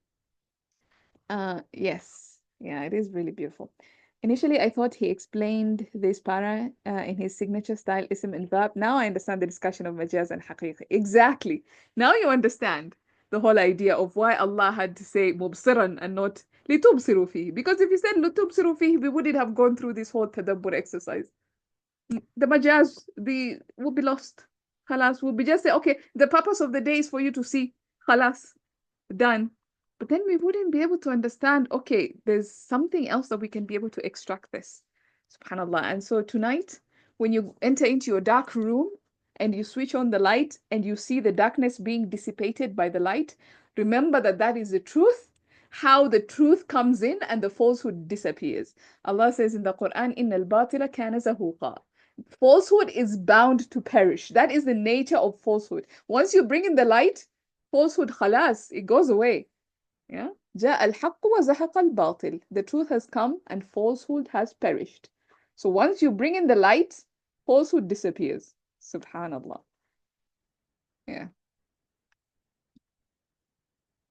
A: Yes, yeah, it is really beautiful. Initially, I thought he explained this para in his signature style, ism and verb. Now I understand the discussion of majaz and haqiqi. Exactly. Now you understand the whole idea of why Allah had to say mubsiran and not litubsiru fihi. Because if he said litubsiru fihi, we wouldn't have gone through this whole tadabbur exercise. The majaz, would be lost. Khalas, would be just say, okay, the purpose of the day is for you to see. Khalas, done. But then we wouldn't be able to understand, okay, there's something else that we can be able to extract this. Subhanallah. And so tonight, when you enter into your dark room and you switch on the light and you see the darkness being dissipated by the light, remember that that is the truth, how the truth comes in and the falsehood disappears. Allah says in the Quran, إِنَّ الْبَاطِلَ كَانَ زَهُوقًا. Falsehood is bound to perish. That is the nature of falsehood. Once you bring in the light, falsehood, khalas, it goes away. Yeah. جاء الحق وزهق الباطل. The truth has come and falsehood has perished. So once you bring in the light, falsehood disappears. Subhanallah. Yeah.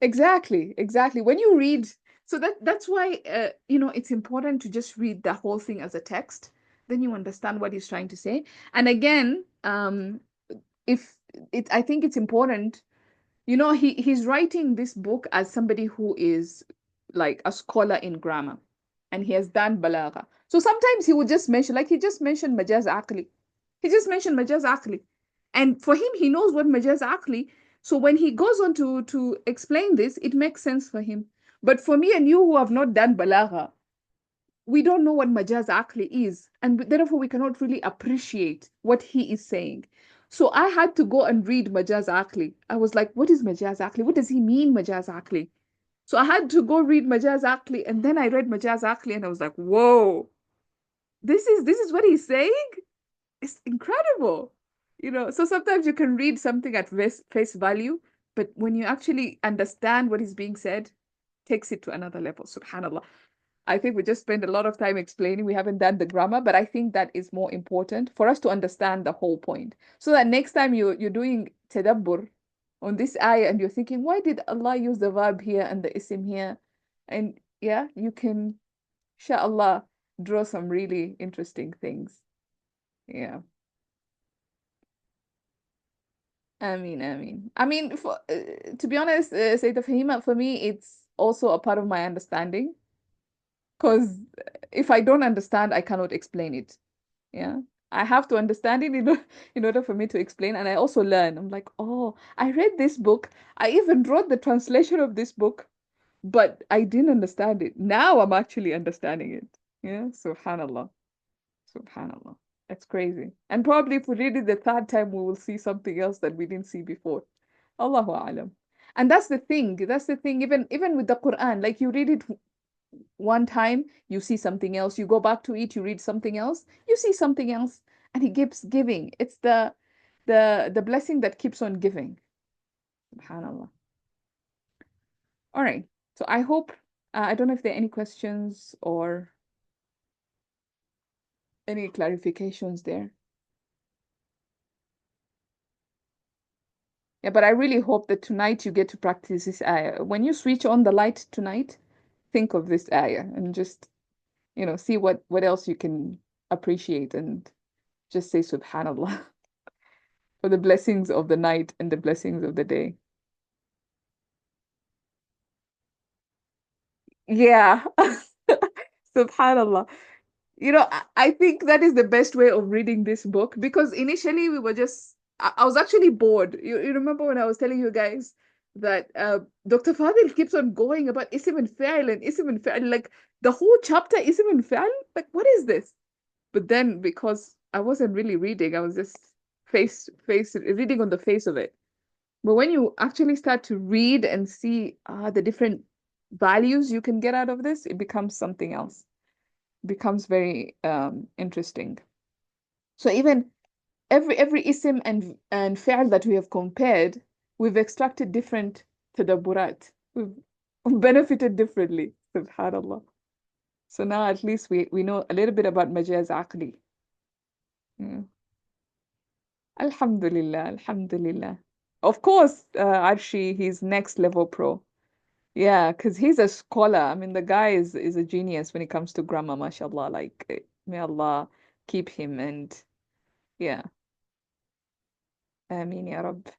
A: Exactly. When you read, so that's why it's important to just read the whole thing as a text. Then you understand what he's trying to say. And again, I think it's important. He's writing this book as somebody who is like a scholar in grammar, and he has done balagha. So sometimes he would just mention, like he just mentioned majaz aqli. He just mentioned majaz aqli. And for him, he knows what majaz aqli. So when he goes on to explain this, it makes sense for him. But for me and you who have not done balagha, we don't know what majaz aqli is, and therefore we cannot really appreciate what he is saying. So I had to go and read majaz aqli. I was like, what is majaz aqli? What does he mean majaz aqli? So I had to go read majaz aqli, and then I read majaz aqli, and I was like, whoa, this is what he's saying? It's incredible. So sometimes you can read something at face value, but when you actually understand what is being said, takes it to another level. Subhanallah. I think we just spend a lot of time explaining. We haven't done the grammar, but I think that is more important for us to understand the whole point. So that next time you're doing tadabbur on this ayah and you're thinking, why did Allah use the verb here and the isim here? And yeah, you can, inshallah, draw some really interesting things. Yeah. Ameen. I mean, to be honest, Sayyidah Fahima, for me, it's also a part of my understanding. Because if I don't understand, I cannot explain it. Yeah. I have to understand it in order for me to explain. And I also learn. I'm like, oh, I read this book. I even wrote the translation of this book, but I didn't understand it. Now I'm actually understanding it. Yeah. Subhanallah. That's crazy. And probably if we read it the third time, we will see something else that we didn't see before. Allahu Alam. And that's the thing. Even with the Quran, like you read it one time, you see something else. You go back to it, you read something else, you see something else, and he keeps giving. It's the blessing that keeps on giving. Subhanallah. All right. So I hope I don't know if there are any questions or any clarifications there. Yeah, but I really hope that tonight you get to practice this ayah. When you switch on the light tonight, think of this ayah and just, see what else you can appreciate and just say subhanallah for the blessings of the night and the blessings of the day. Yeah. Subhanallah. I think that is the best way of reading this book because initially we were just, I was actually bored. You remember when I was telling you guys that Dr. Fadil keeps on going about Ism and Fa'il and Ism and Fa'il, like the whole chapter Ism and Fa'il, like what is this? But then because I wasn't really reading, I was just reading on the face of it. But when you actually start to read and see the different values you can get out of this, it becomes something else. It becomes very interesting. So even every ism and fi'l that we have compared, we've extracted different tadabburat. We've benefited differently. Subhanallah. So now at least we know a little bit about majaz aqli. Yeah. Alhamdulillah, Alhamdulillah. Of course, Arshi, he's next level pro. Yeah, because he's a scholar. I mean, the guy is a genius when it comes to grammar, mashallah. Like, may Allah keep him and yeah. Ameen ya Rabb.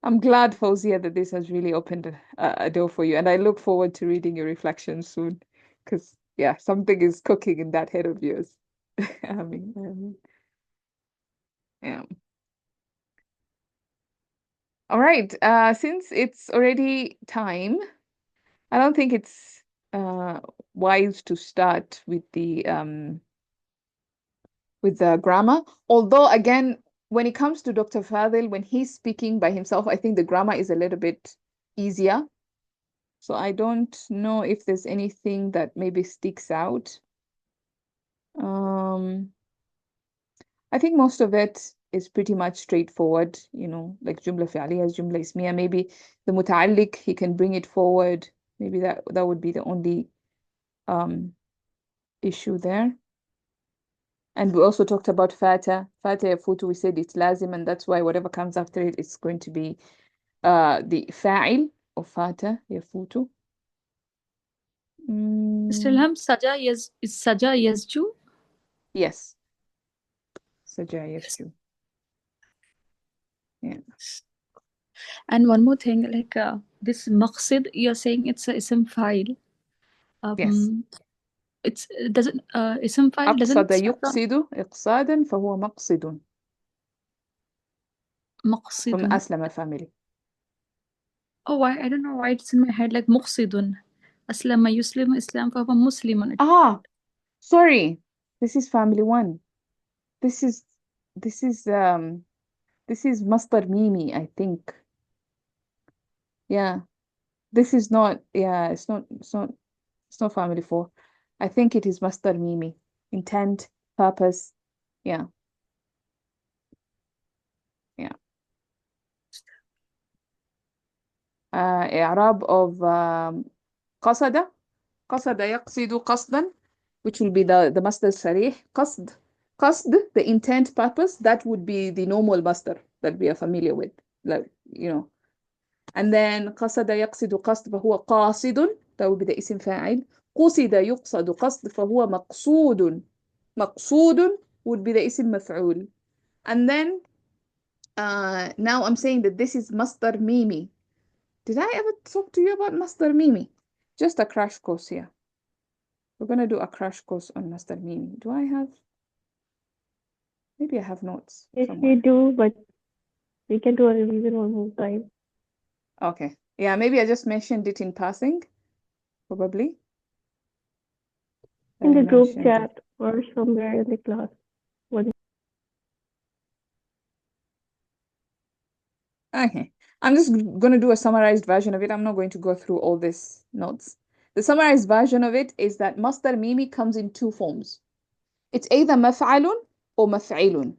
A: I'm glad, Fauzia, that this has really opened a door for you, and I look forward to reading your reflections soon. Because yeah, something is cooking in that head of yours. I mean, yeah. All right. Since it's already time, I don't think it's wise to start with the grammar. Although again, when it comes to Dr. Fadil, when he's speaking by himself, I think the grammar is a little bit easier. So I don't know if there's anything that maybe sticks out. I think most of it is pretty much straightforward, like Jumla Fi'aliyah, Jumla Ismiyah. Maybe the Muta'alliq, he can bring it forward. Maybe that would be the only issue there. And we also talked about Fata. Fata yafutu, we said it's lazim, and that's why whatever comes after it is going to be the fa'il of Fata yafutu.
B: Mr. Ilham, is Saja Yazju?
A: Yes. Saja yafju. Yeah.
B: And one more thing, like this maqsid, you're saying it's a ism file.
A: Yes.
B: It doesn't ism file doesn't
A: أقصد
B: start from
A: يقصد إقصادا فهو مقصد from
B: مقصد.
A: أسلم family.
B: Oh, why? I don't know why it's in my head like مقصد. أسلم يسلم إسلام فهو مسلم.
A: Sorry. This is family one. This is Masdar Mimi, I think. Yeah. This is not, yeah, it's not family four. I think it is Masdar Mimi. Intent, purpose. Yeah. Yeah. إعراب of قصد يقصد قصدا, which will be the masdar sarih. قصد, the intent, purpose, that would be the normal masdar that we are familiar with, like, and then قصد يقصد قصد فهو قاصد, that would be the اسم فاعل. قصد يقصد قصد فهو مقصود. مقصود would be the اسم مفعول. And then now I'm saying that this is masdar mimi. Did I ever talk to you about masdar mimi? Just a crash course here. We're going to do a crash course on masdar mimi. Do I have? Maybe I have notes
D: Yes,
A: somewhere.
D: we do, but we can do a revision one more time.
A: Okay. Yeah, maybe I just mentioned it in passing, probably.
D: In the group
A: mentioned
D: chat or somewhere in the class.
A: Okay. I'm just going to do a summarized version of it. I'm not going to go through all these notes. The summarized version of it is that masdar mimi comes in two forms. It's either maf'alun or maf'ilun.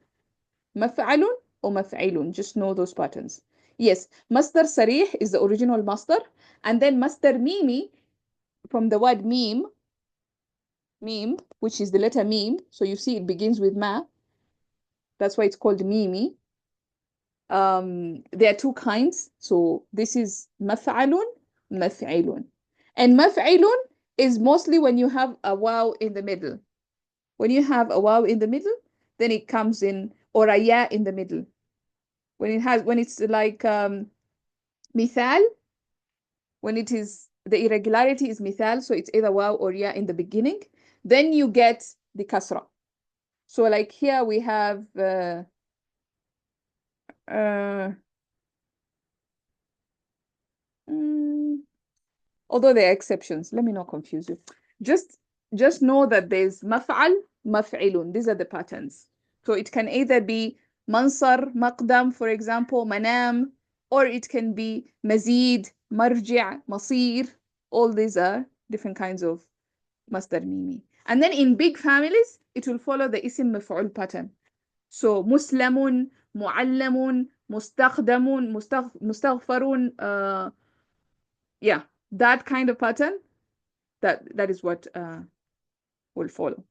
A: Maf'alun or maf'ilun. Just know those patterns. Yes, masdar sarih is the original masdar, and then masdar mimi from the word meme, which is the letter meme. So you see it begins with ma. That's why it's called mimi. There are two kinds. So this is maf'alun, maf'ilun. And maf'ilun is mostly when you have a waw in the middle. When you have a waw in the middle, then it comes in, or a ya in the middle. When it's like mithal, when it is, the irregularity is mithal, so it's either waw or ya in the beginning, then you get the kasra. So like here we have although there are exceptions, let me not confuse you. Just know that there's maf'al, maf'ilun. These are the patterns. So it can either be mansar, maqdam, for example, manam, or it can be mazid, marji', masir. All these are different kinds of masdar mimi. And then in big families, it will follow the isim maf'ul pattern. So muslamun, mu'allamun, mustakhdamun, mustaghfarun, yeah, that kind of pattern, that is what will follow.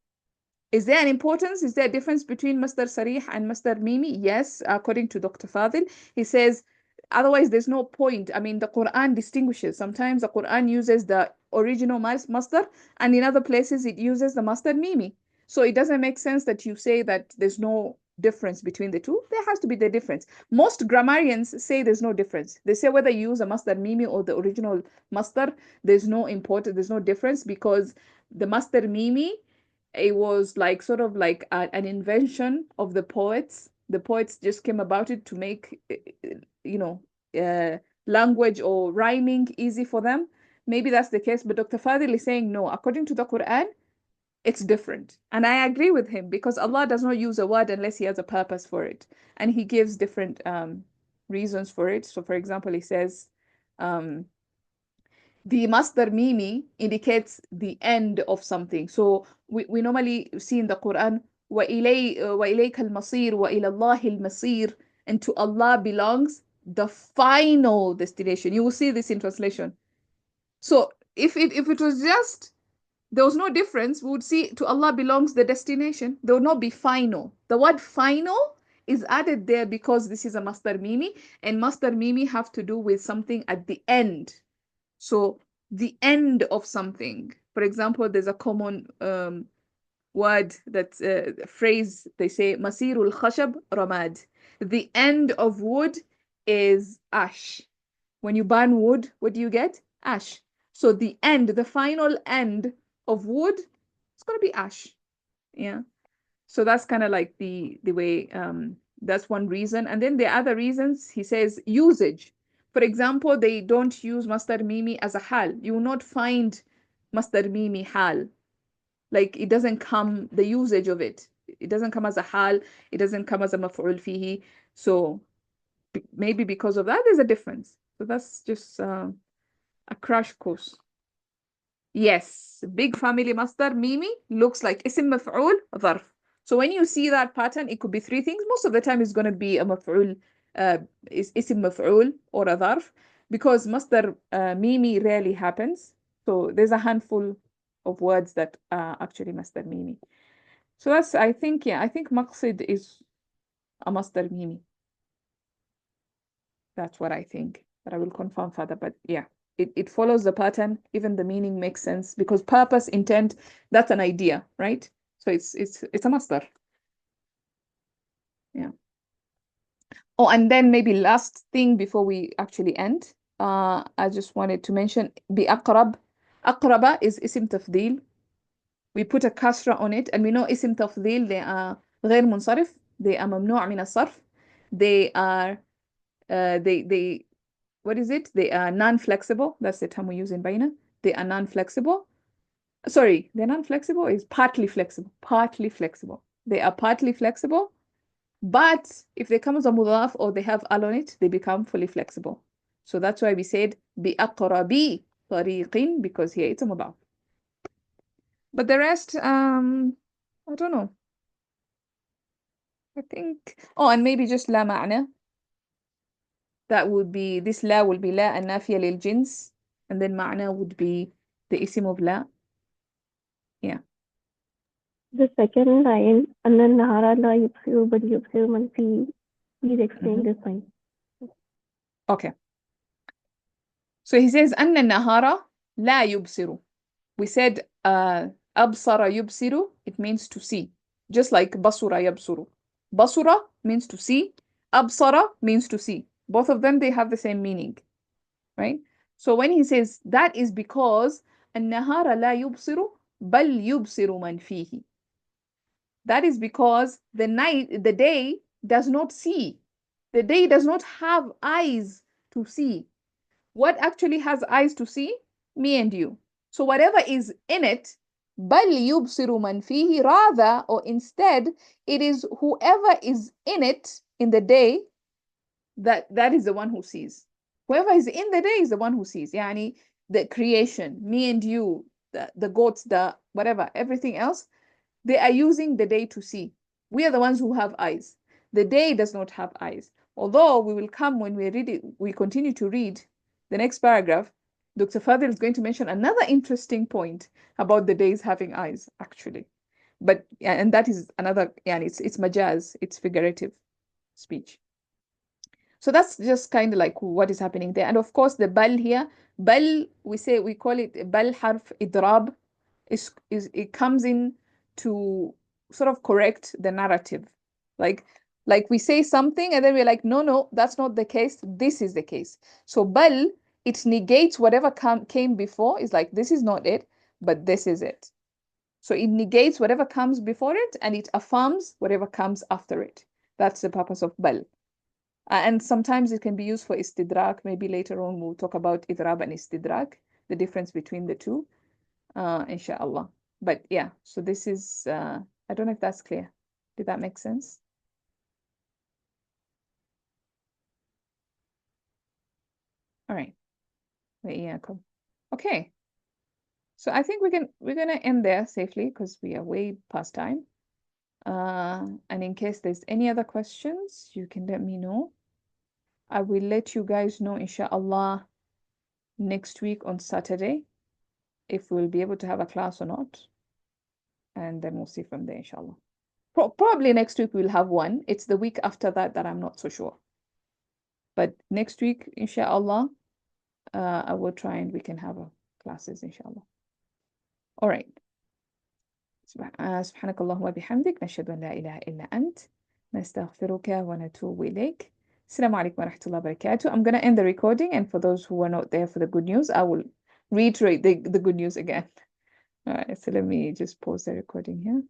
A: Is there an importance? Is there a difference between Masdar Sarih and Masdar Mimi? Yes, according to Dr. Fadil. He says, otherwise there's no point. I mean, the Quran distinguishes. Sometimes the Quran uses the original Masdar, and in other places it uses the Masdar Mimi. So it doesn't make sense that you say that there's no difference between the two. There has to be the difference. Most grammarians say there's no difference. They say whether you use a Masdar Mimi or the original Masdar, there's no difference, because the Masdar Mimi, it was like sort of like an invention of the poets. The poets just came about it to make, language or rhyming easy for them. Maybe that's the case, but Dr. Fadil is saying no. According to the Quran, it's different. And I agree with him, because Allah does not use a word unless he has a purpose for it. And he gives different reasons for it. So for example, he says, the Masdar Mimi indicates the end of something. So we normally see in the Quran, وَإِلَيْكَ الْمَصِيرُ وَإِلَى اللَّهِ الْمَصِيرُ, and to Allah belongs the final destination. You will see this in translation. So if it was just, there was no difference, we would see to Allah belongs the destination. There would not be final. The word final is added there because this is a Masdar Mimi, and Masdar Mimi have to do with something at the end. So the end of something. For example, there's a common word, that's a phrase, they say, Masirul Khashab Ramad. The end of wood is ash. When you burn wood, what do you get? Ash. So the end, the final end of wood, it's going to be ash. Yeah. So that's kind of like the way, that's one reason. And then the other reasons, he says, usage. For example, they don't use Masdar Mimi as a hal. You will not find Masdar Mimi hal. Like it doesn't come, the usage of it. It doesn't come as a hal. It doesn't come as a maf'ul fihi. So maybe because of that, there's a difference. So that's just a crash course. Yes, big family Masdar Mimi looks like Ism Maf'ul Dharf. So when you see that pattern, it could be three things. Most of the time it's going to be a maf'ul, Ism Maf'ul or a Dharf, because Masdar Mimi rarely happens. So there's a handful of words that are actually Masdar Mimi. So that's, I think Maqsid is a Masdar Mimi. That's what I think, but I will confirm further. But yeah, it follows the pattern. Even the meaning makes sense, because purpose, intent, that's an idea, right? So it's a Masdar. Yeah. Oh, and then maybe last thing before we actually end, I just wanted to mention بأقرب. أقرب is اسم تفضيل. We put a kasra on it, and we know اسم تفضيل, they are غير منصرف, they are ممنوع من الصرف, they are what is it? They are non-flexible. That's the term we use in Baina. They are non-flexible. Sorry, they're non-flexible is partly flexible. Partly flexible. They are partly flexible, but if they come as a mudaf or they have al on it, they become fully flexible. So that's why we said بِأَقْرَبِ طَرِيقٍ, because here it's a mudaf. But the rest, I don't know. I think, and maybe just la ma'na. That would be, this la will be la النافية للجنس, and then ma'na would be the isim of la. Yeah.
D: The second line, أن النهار لا يبصر بل يبصر من فيه. Please explain this line.
A: Okay. So he says أن النهار لا يبصر. We said أبصر يبصر, it means to see. Just like بصر يبصر. بصر means to see. أبصر means to see. Both of them, they have the same meaning, right? So when he says that is because النهار لا يبصر بل يبصر من فيه. That is because the day does not see. The day does not have eyes to see. What actually has eyes to see? Me and you. So whatever is in it, بل يبصر من فيه, rather or instead, it is whoever is in it in the day that is the one who sees. Whoever is in the day is the one who sees. Yani the creation, me and you, the goats, the whatever, everything else, they are using the day to see. We are the ones who have eyes. The day does not have eyes. Although we will come when we read it, we continue to read the next paragraph, Dr. Fadil is going to mention another interesting point about the days having eyes, actually. But yeah, and that is another, yeah, it's majaz, it's figurative speech. So that's just kind of like what is happening there. And of course, the bal here, bal, we call it bal harf idrab, is it comes in to sort of correct the narrative. Like we say something and then we're like, no, that's not the case. This is the case. So bal, it negates whatever came before. It's like, this is not it, but this is it. So it negates whatever comes before it and it affirms whatever comes after it. That's the purpose of bal. And sometimes it can be used for istidrak. Maybe later on we'll talk about idrab and istidrak, the difference between the two, inshallah. But yeah, so this is, I don't know if that's clear. Did that make sense? All right. Okay. So I think we're gonna end there safely because we are way past time. And in case there's any other questions, you can let me know. I will let you guys know, inshallah, next week on Saturday, if we'll be able to have a class or not. And then we'll see from there, inshallah. Probably next week we'll have one. It's the week after that I'm not so sure. But next week, inshallah, I will try and we can have classes, inshallah. All right. سبحانك اللهم وبحمدك نشهد أن لا إله إلا أنت نستغفرك ونتوب إليك. Assalamu alaikum wa rahmatullahi wa barakatuh. I'm going to end the recording, and for those who were not there for the good news, I will reiterate the good news again. All right, so let me just pause the recording here.